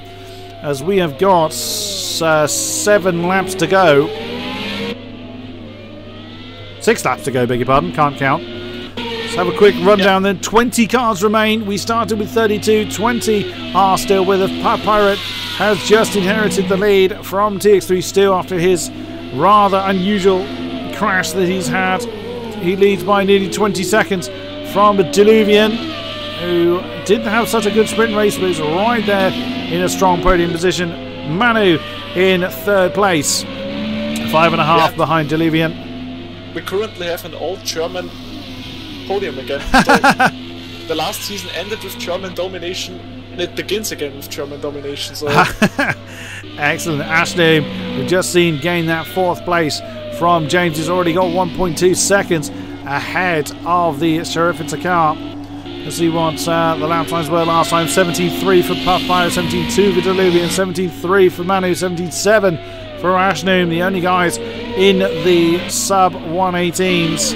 as we have got 7 laps to go. 6 laps to go, beg your pardon. Can't count. Let's have a quick rundown then. 20 cars remain. We started with 32. 20 are still with us. Pirate has just inherited the lead from TX3 Stu after his rather unusual crash that he's had. He leads by nearly 20 seconds from Diluvian, who didn't have such a good sprint race, but is right there in a strong podium position. Manu in 3rd place, 5.5 behind Diluvian. We currently have an old German podium again. The last season ended with German domination, and it begins again with German domination. So excellent. Ashnoom, we've just seen gain that 4th place from James. He's already got 1.2 seconds ahead of the Sheriff's car. Let's see what the lap times were last time. 17.3 for Puff Pirate, 17.2 for Diluvian, 17.3 for Manu, 17.7 for Ashnoom, the only guys in the sub 118s.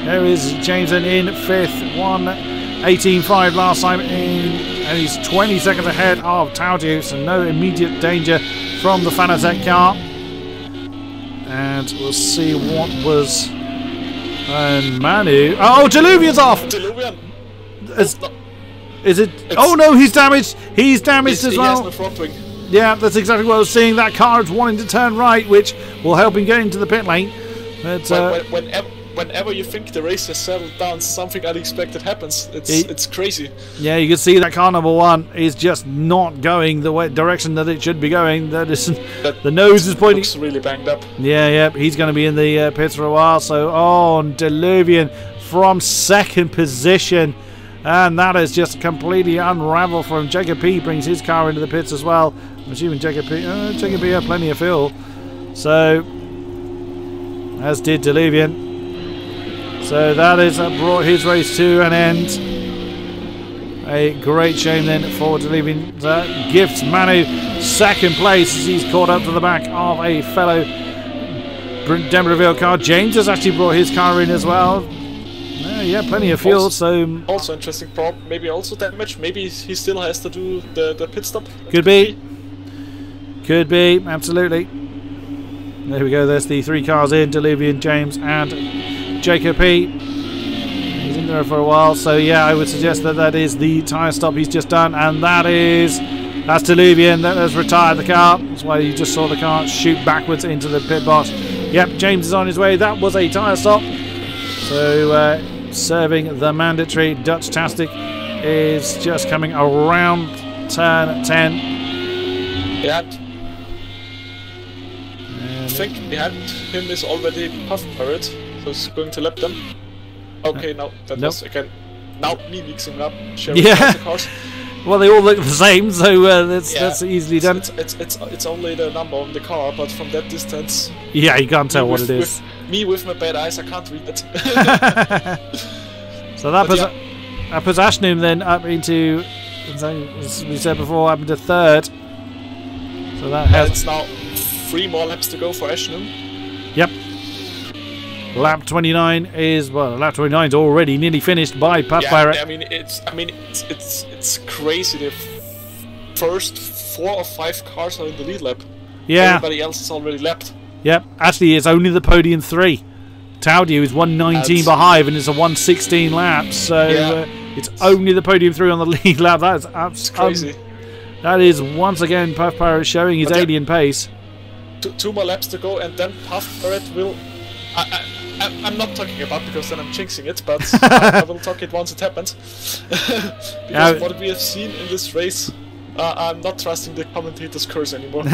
There is Jameson in 5th, 1:18.5 last time and he's 20 seconds ahead of Tauju, so no immediate danger from the Fanatec car. And we'll see what was Manu. Oh, Diluvian's off! Diluvian. Is it? Oh no, he's damaged. He's damaged as well. He has no front wing. Yeah, that's exactly what I was seeing. That car is wanting to turn right, which will help him get into the pit lane. But whenever you think the race has settled down, something unexpected happens. It's crazy. Yeah, you can see that car number 1 is just not going the direction that it should be going. The nose is pointing. Looks really banged up. Yeah, he's going to be in the pits for a while. So on Diluvian from 2nd position. And that is just completely unraveled for him. Jacob P brings his car into the pits as well. I'm assuming Jacob P had plenty of fuel. So, as did Diluvian. So that is brought his race to an end. A great shame then for Diluvian. Gifts Manu 2nd place as he's caught up to the back of a fellow Demerville car. James has actually brought his car in as well. Yeah, plenty of fuel. Also interesting problem. Maybe also damage. Maybe he still has to do the pit stop. Could be. Absolutely. There we go. There's the 3 cars in: Diluvian, James, and Jacob P. He's in been there for a while. So yeah, I would suggest that that is the tyre stop he's just done, and that's Deluvian that has retired the car. That's why you just saw the car shoot backwards into the pit box. Yep, James is on his way. That was a tyre stop. So serving the mandatory. Dutch-tastic is just coming around turn 10. Yeah. I think behind him is already Puff Pirate, so he's going to lap them. Okay, now that was again. Now me mixing up, sharing the cars. Well, they all look the same, so that's easily done. It's only the number on the car, but from that distance. Yeah, you can't tell what it is. With my bad eyes, I can't read it. So that puts Ashnum then up into, as we said before, up into third. So that has. It's now 3 more laps to go for Ashnum. Yep. Lap 29 is lap 29 is already nearly finished by Puff Pirate. I mean it's crazy. The first 4 or 5 cars are in the lead lap. Yeah. Everybody else is already lapped. Yep. Actually, it's only the podium 3. Taudio is 119 behind, and it's a 116 lap. So it's only the podium 3 on the lead lap. That's crazy. That is once again Puff Pirate showing his alien pace. 2 more laps to go, and then Puff Pirate will. I'm not talking about because then I'm jinxing it, but I will talk it once it happens. Because what we have seen in this race, I'm not trusting the commentator's curse anymore.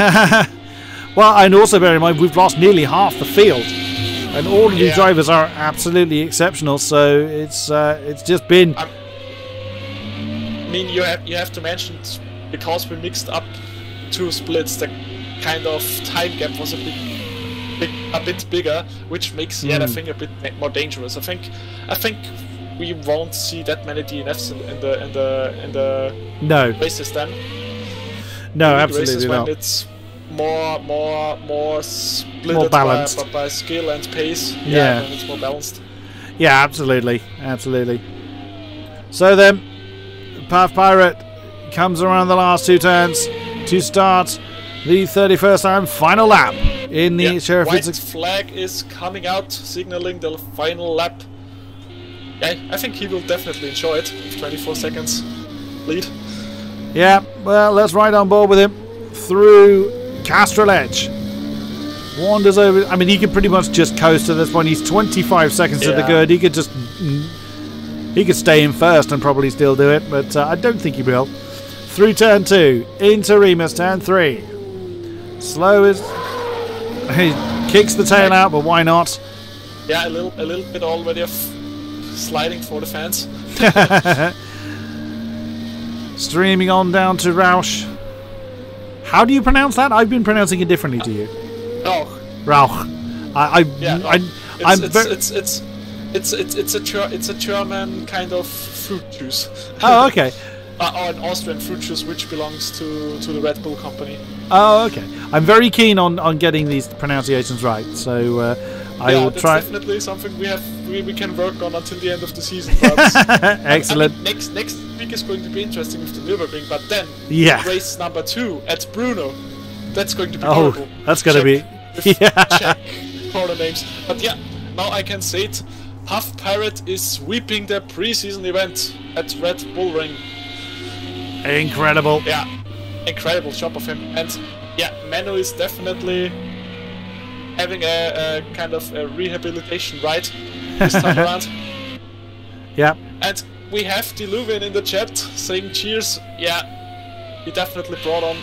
Well, and also bear in mind we've lost nearly half the field, and all of the drivers are absolutely exceptional. So it's just been. I mean, you have to mention because we mixed up 2 splits, the kind of time gap was a bit bigger, which makes the thing a bit more dangerous. I think we won't see that many DNFs in the races then. No, absolutely not. When it's more split, more balanced by skill and pace. Yeah, when it's more balanced. Yeah, absolutely. So then, Puff Pirate comes around the last 2 turns to start the 31st and final lap in the Sheriff. White flag is coming out, signaling the final lap. Yeah, I think he will definitely enjoy it. 24 seconds lead. Yeah, well, let's ride on board with him through Castrol Edge. Wanders over. I mean, he can pretty much just coast to this point. He's 25 seconds to the good. He could just. He could stay in first and probably still do it, but I don't think he will. Through turn 2, into Remus turn 3. Slow is. He kicks the tail out, but why not? Yeah, a little bit already of sliding for the fans. Streaming on down to Rauch. How do you pronounce that? I've been pronouncing it differently to you. Rauch. It's a German kind of fruit juice. Oh, okay. Or an Austrian fruit juice, which belongs to the Red Bull company. Oh, okay. I'm very keen on getting these pronunciations right, so I will try. That's definitely something we can work on until the end of the season. But excellent. I mean, next week is going to be interesting with the Nürburgring, but then race number 2 at Brno, that's going to be horrible. That's going to be check corner names. But yeah, now I can say it. Puff Pirate is sweeping the pre-season event at Red Bull Ring. Incredible. Yeah, incredible job of him. And yeah, Manu is definitely having a kind of a rehabilitation ride this time around. Yeah. And we have Diluvian in the chat saying cheers. Yeah, he definitely brought on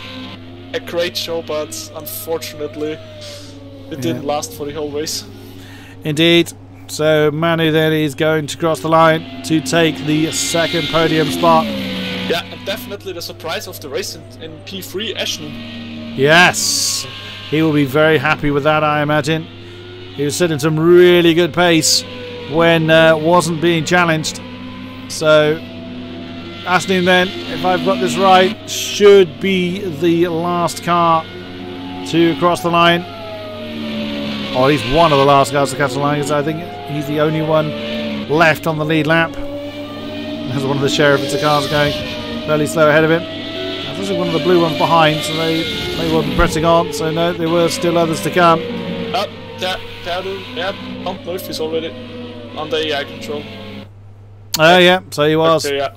a great show, but unfortunately it didn't last for the whole race. Indeed. So Manu then is going to cross the line to take the 2nd podium spot. Yeah, and definitely the surprise of the race in P3, Ashton. Yes, he will be very happy with that, I imagine. He was setting some really good pace when wasn't being challenged. So Ashton then, if I've got this right, should be the last car to cross the line. Or at least one of the last cars to cross the line, because I think he's the only one left on the lead lap. There's one of the Sheriff's cars going fairly slow ahead of him. There's also one of the blue ones behind, so they weren't pressing on. So no, there were still others to come. Yeah, I don't know if he's already on the AI control. Oh yeah, so he was. Okay, yeah.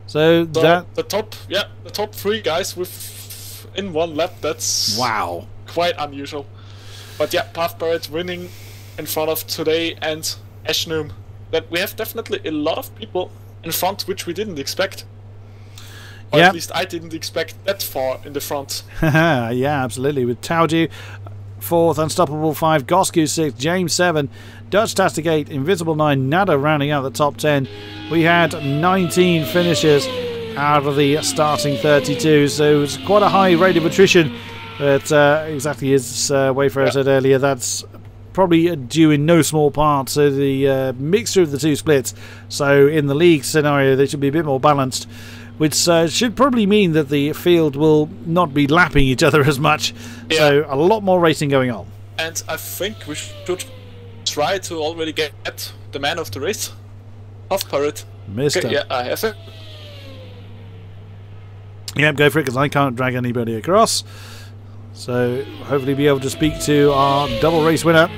So that the top 3 guys in one lap. That's wow, quite unusual. But yeah, Path Barrett winning in front of Today and Ashnum. That we have definitely a lot of people in front, which we didn't expect. Or at least I didn't expect that far in the front. Yeah, absolutely. With Tauju 4th, Unstoppable 5, Gosku 6, James 7, Dutch Tastic 8, Invisible 9, Nada rounding out the top 10. We had 19 finishes out of the starting 32, so it was quite a high rate of attrition. But exactly as Wayfarer said earlier, that's probably due in no small part to the mixture of the two splits. So in the league scenario, they should be a bit more balanced, which should probably mean that the field will not be lapping each other as much. Yeah. So a lot more racing going on. And I think we should try to already get the man of the race, Path Barrett. Mister. Okay, yeah, I have it. Yep, go for it, because I can't drag anybody across. So hopefully be able to speak to our double race winner.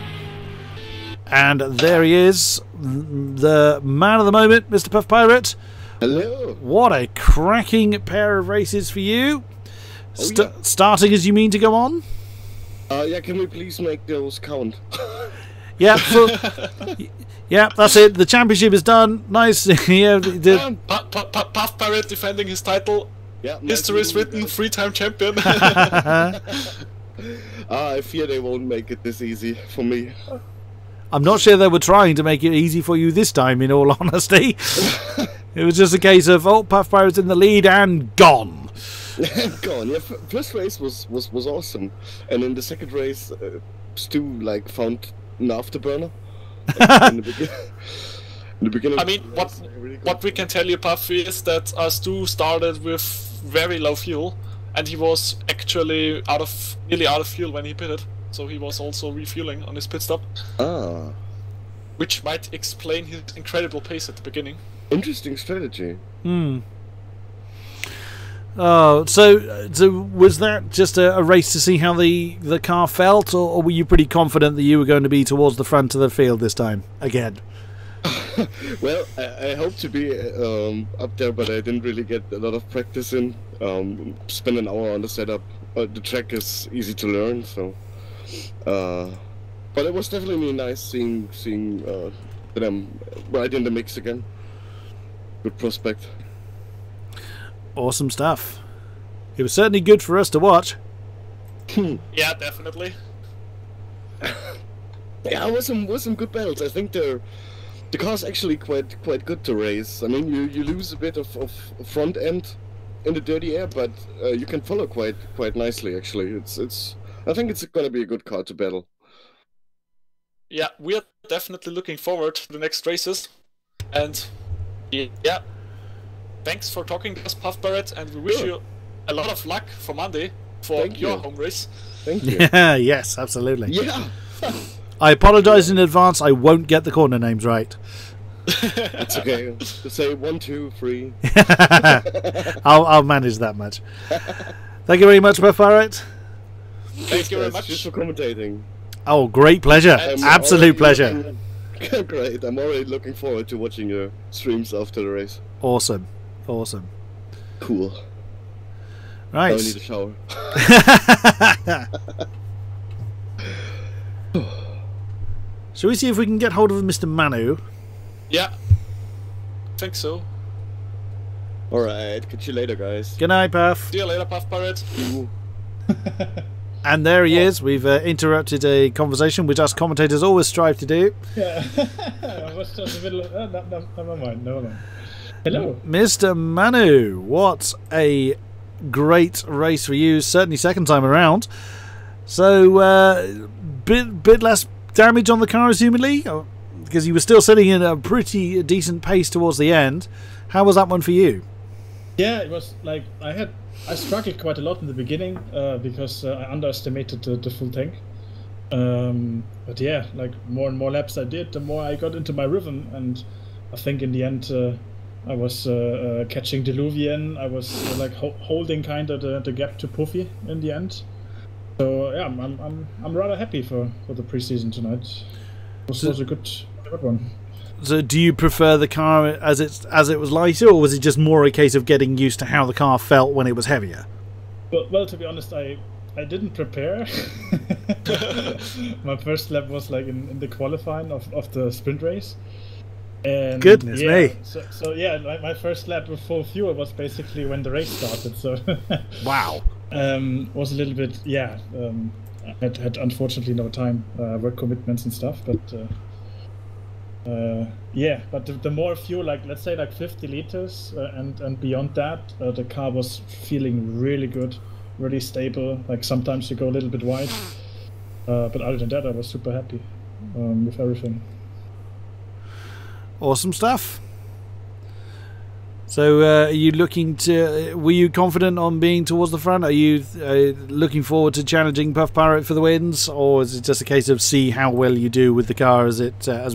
And there he is, the man of the moment, Mr. Puff Pirate. Hello. What a cracking pair of races for you. Starting as you mean to go on? Yeah, can we please make those count? Yeah, yeah, that's it. The championship is done. Nice. Yeah, Path Barrett defending his title. Yeah, history is written, 3-time champion. I fear they won't make it this easy for me. I'm not sure they were trying to make it easy for you this time, in all honesty. It was just a case of, oh, Puff Pirate's in the lead and gone. Gone. Yeah, first race was awesome, and in the second race, Stu found an afterburner. in the beginning. I mean, what we can tell you, Puffy, is that Stu started with very low fuel, and he was actually nearly out of fuel when he pitted. So he was also refueling on his pit stop. Ah. Which might explain his incredible pace at the beginning. Interesting strategy. Oh, so was that just a race to see how the car felt, or were you pretty confident that you were going to be towards the front of the field this time again? Well, I hope to be up there, but I didn't really get a lot of practice in. Spend an hour on the setup. The track is easy to learn, so. But it was definitely nice seeing that I'm right in the mix again. Good prospect. Awesome stuff. It was certainly good for us to watch. Yeah, definitely. Yeah, it was some good battles. I think the car's actually quite good to race. I mean, you lose a bit of front end in the dirty air, but you can follow quite nicely. Actually, I think it's going to be a good car to battle. Yeah, we are definitely looking forward to the next races, and yeah, thanks for talking to us, Puff Barrett, and we wish you a lot of luck for Monday for your home race. Thank you. Yeah, yes, absolutely. Yeah. I apologise in advance. I won't get the corner names right. That's okay. Just say 1, 2, 3. I'll manage that much. Thank you very much, Puff Barrett. Thank you very much. Just for commentating. Oh, great pleasure. Absolute pleasure. Great. I'm already looking forward to watching your streams after the race. Awesome. Awesome. Cool. Right. I need a shower. Shall we see if we can get hold of Mr. Manu? Yeah. I think so. Alright. Catch you later, guys. Good night, Puff. See you later, Puff Barrett. And there he is. We've interrupted a conversation, which us commentators always strive to do. Yeah. I was just in the middle of... never mind. Hello. Mr. Manu, what a great race for you. Certainly second time around. So, bit less damage on the car, assumedly? Because you were still sitting in a pretty decent pace towards the end. How was that one for you? Yeah, it was like... I struggled quite a lot in the beginning because I underestimated the full tank. But yeah, like more and more laps I did, the more I got into my rhythm, and I think in the end I was catching Diluvian. I was holding kind of the gap to Puffy in the end. So yeah, I'm rather happy for the preseason tonight. It was a good one. So, do you prefer the car as it was lighter, or was it just more a case of getting used to how the car felt when it was heavier? Well, to be honest, I didn't prepare. My first lap was like in the qualifying of the sprint race. And Goodness me! So yeah, my first lap with full fuel was basically when the race started. So wow, was a little bit I had unfortunately no time, work commitments and stuff. But but the more fuel, like let's say like 50 liters and beyond that, the car was feeling really good, really stable. Like sometimes you go a little bit wide, but other than that, I was super happy with everything. Awesome stuff. So, are you looking to? Were you confident on being towards the front? Are you looking forward to challenging Puff Pirate for the wins, or is it just a case of see how well you do with the car as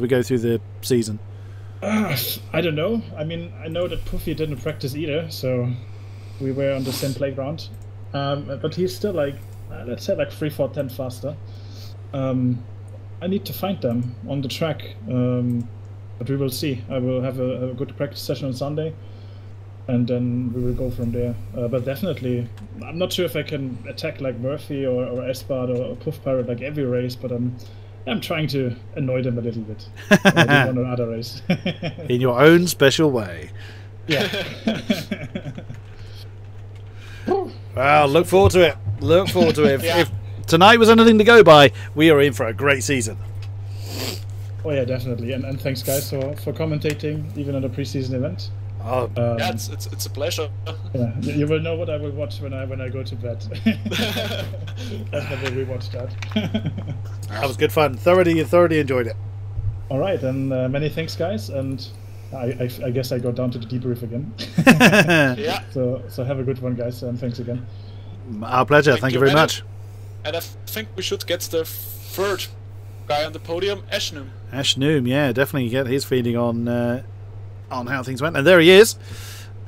we go through the season? I don't know. I mean, I know that Puffy didn't practice either, so we were on the same playground. But he's still like, let's say like 3/4 tenths faster. I need to find them on the track. But we will see. I will have a good practice session on Sunday, and then we will go from there. But definitely, I'm not sure if I can attack like Murphy or Espard or Puff Pirate like every race, but I'm trying to annoy them a little bit. I do one other race. In your own special way. Yeah. Well, look forward to it. Look forward to it. Yeah. If tonight was anything to go by, we are in for a great season. Oh yeah, definitely, and thanks guys for commentating even on the preseason event. Oh, Yeah, it's a pleasure. Yeah, you will know what I will watch when I go to bed. Definitely rewatch that. that was good fun. Thoroughly enjoyed it. All right, and many thanks guys, and I guess I go down to the debrief again. Yeah. So have a good one, guys, and thanks again. Our pleasure. Thank you very much. And I think we should get the third guy on the podium, Ashnum. Ashnum, yeah, definitely get his feeling on how things went. And there he is.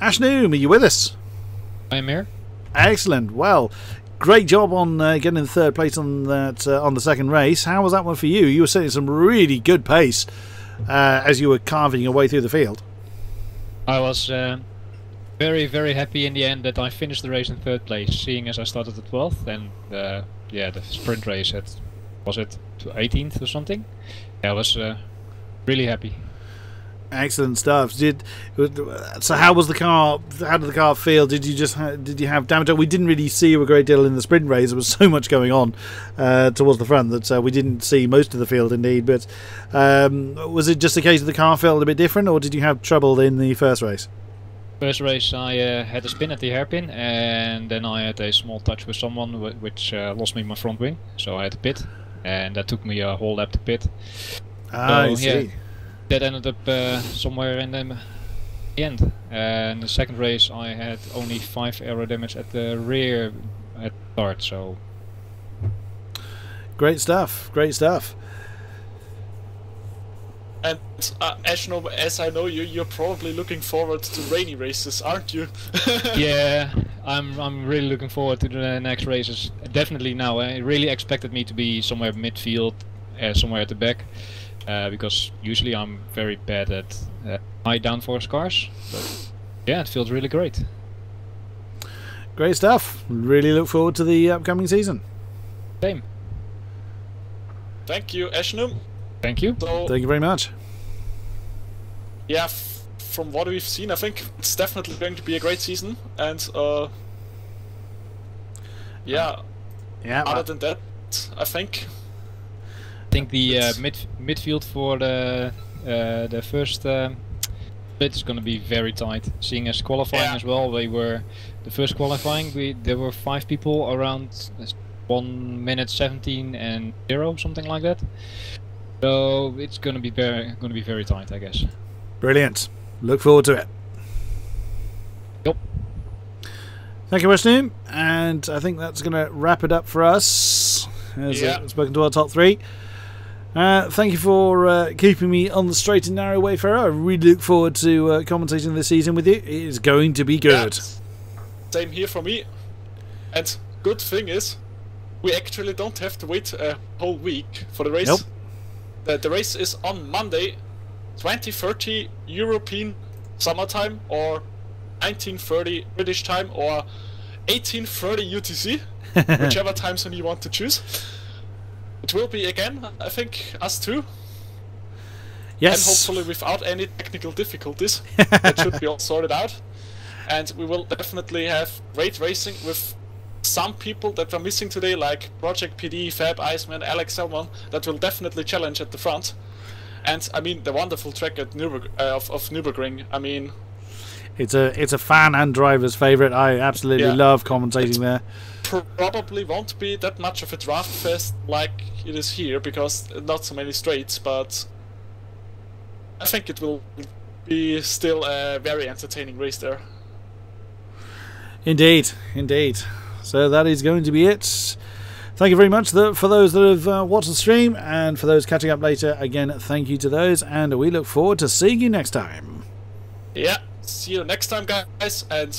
Ashnum, are you with us? I'm here. Excellent. Well, great job on getting in third place on that on the second race. How was that one for you? You were setting some really good pace as you were carving your way through the field. I was very, very happy in the end that I finished the race in third place, seeing as I started at 12th, and the sprint race was it to 18th or something. Yeah, I was really happy. Excellent stuff. So how was the car? How did the car feel? Did you have damage? We didn't really see you a great deal in the sprint race. There was so much going on towards the front that we didn't see most of the field indeed. But was it just a case of the car felt a bit different, or did you have trouble in the first race? First race I had a spin at the hairpin, and then I had a small touch with someone which lost me my front wing, so I had to pit, and that took me a whole lap to pit. I see. Yeah, that ended up somewhere in the end. And the second race I had only 5 aero damage at the rear at the start, so... Great stuff, great stuff. And Ashno, as I know you, you're probably looking forward to rainy races, aren't you? Yeah, I'm really looking forward to the next races. Definitely now. I really expected me to be somewhere midfield, somewhere at the back, because usually I'm very bad at high downforce cars. But yeah, it feels really great. Great stuff. Really look forward to the upcoming season. Same. Thank you, Ashno. Thank you. So, Thank you very much. yeah, from what we've seen, I think it's definitely going to be a great season. And yeah, other than that, I think the midfield for the first split is going to be very tight. Seeing as qualifying as well, they were the first qualifying. There were 5 people around 1 minute 17 and 0, something like that. So it's going to be very tight, I guess. Brilliant. Look forward to it. Yep. Thank you, Westnum. And I think that's going to wrap it up for us. As spoken to our top 3. Thank you for keeping me on the straight and narrow way, Farrow. I really look forward to commentating this season with you. It is going to be good. Yeah, same here for me. And good thing is, we actually don't have to wait a whole week for the race. Nope. The race is on Monday, 2030 European summertime, or 1930 British time, or 1830 UTC, whichever time zone you want to choose. It will be again, I think, us two. Yes. And hopefully without any technical difficulties. That should be all sorted out. And we will definitely have great racing with some people that were missing today, like Project PD, Fab, Iceman, Alex Selman, that will definitely challenge at the front. And I mean, the wonderful track at of Nürburgring. I mean, it's a fan and driver's favourite. I absolutely love commentating there. Probably won't be that much of a draft fest like it is here, because not so many straights, but I think it will be still a very entertaining race there. Indeed, indeed. So that is going to be it. Thank you very much for those that have watched the stream, and for those catching up later, again, thank you to those, and we look forward to seeing you next time. Yeah, see you next time, guys, and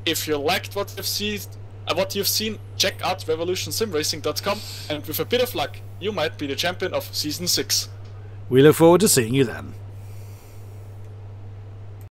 if you liked what you've seen, check out revolutionsimracing.com, and with a bit of luck, you might be the champion of Season 6. We look forward to seeing you then.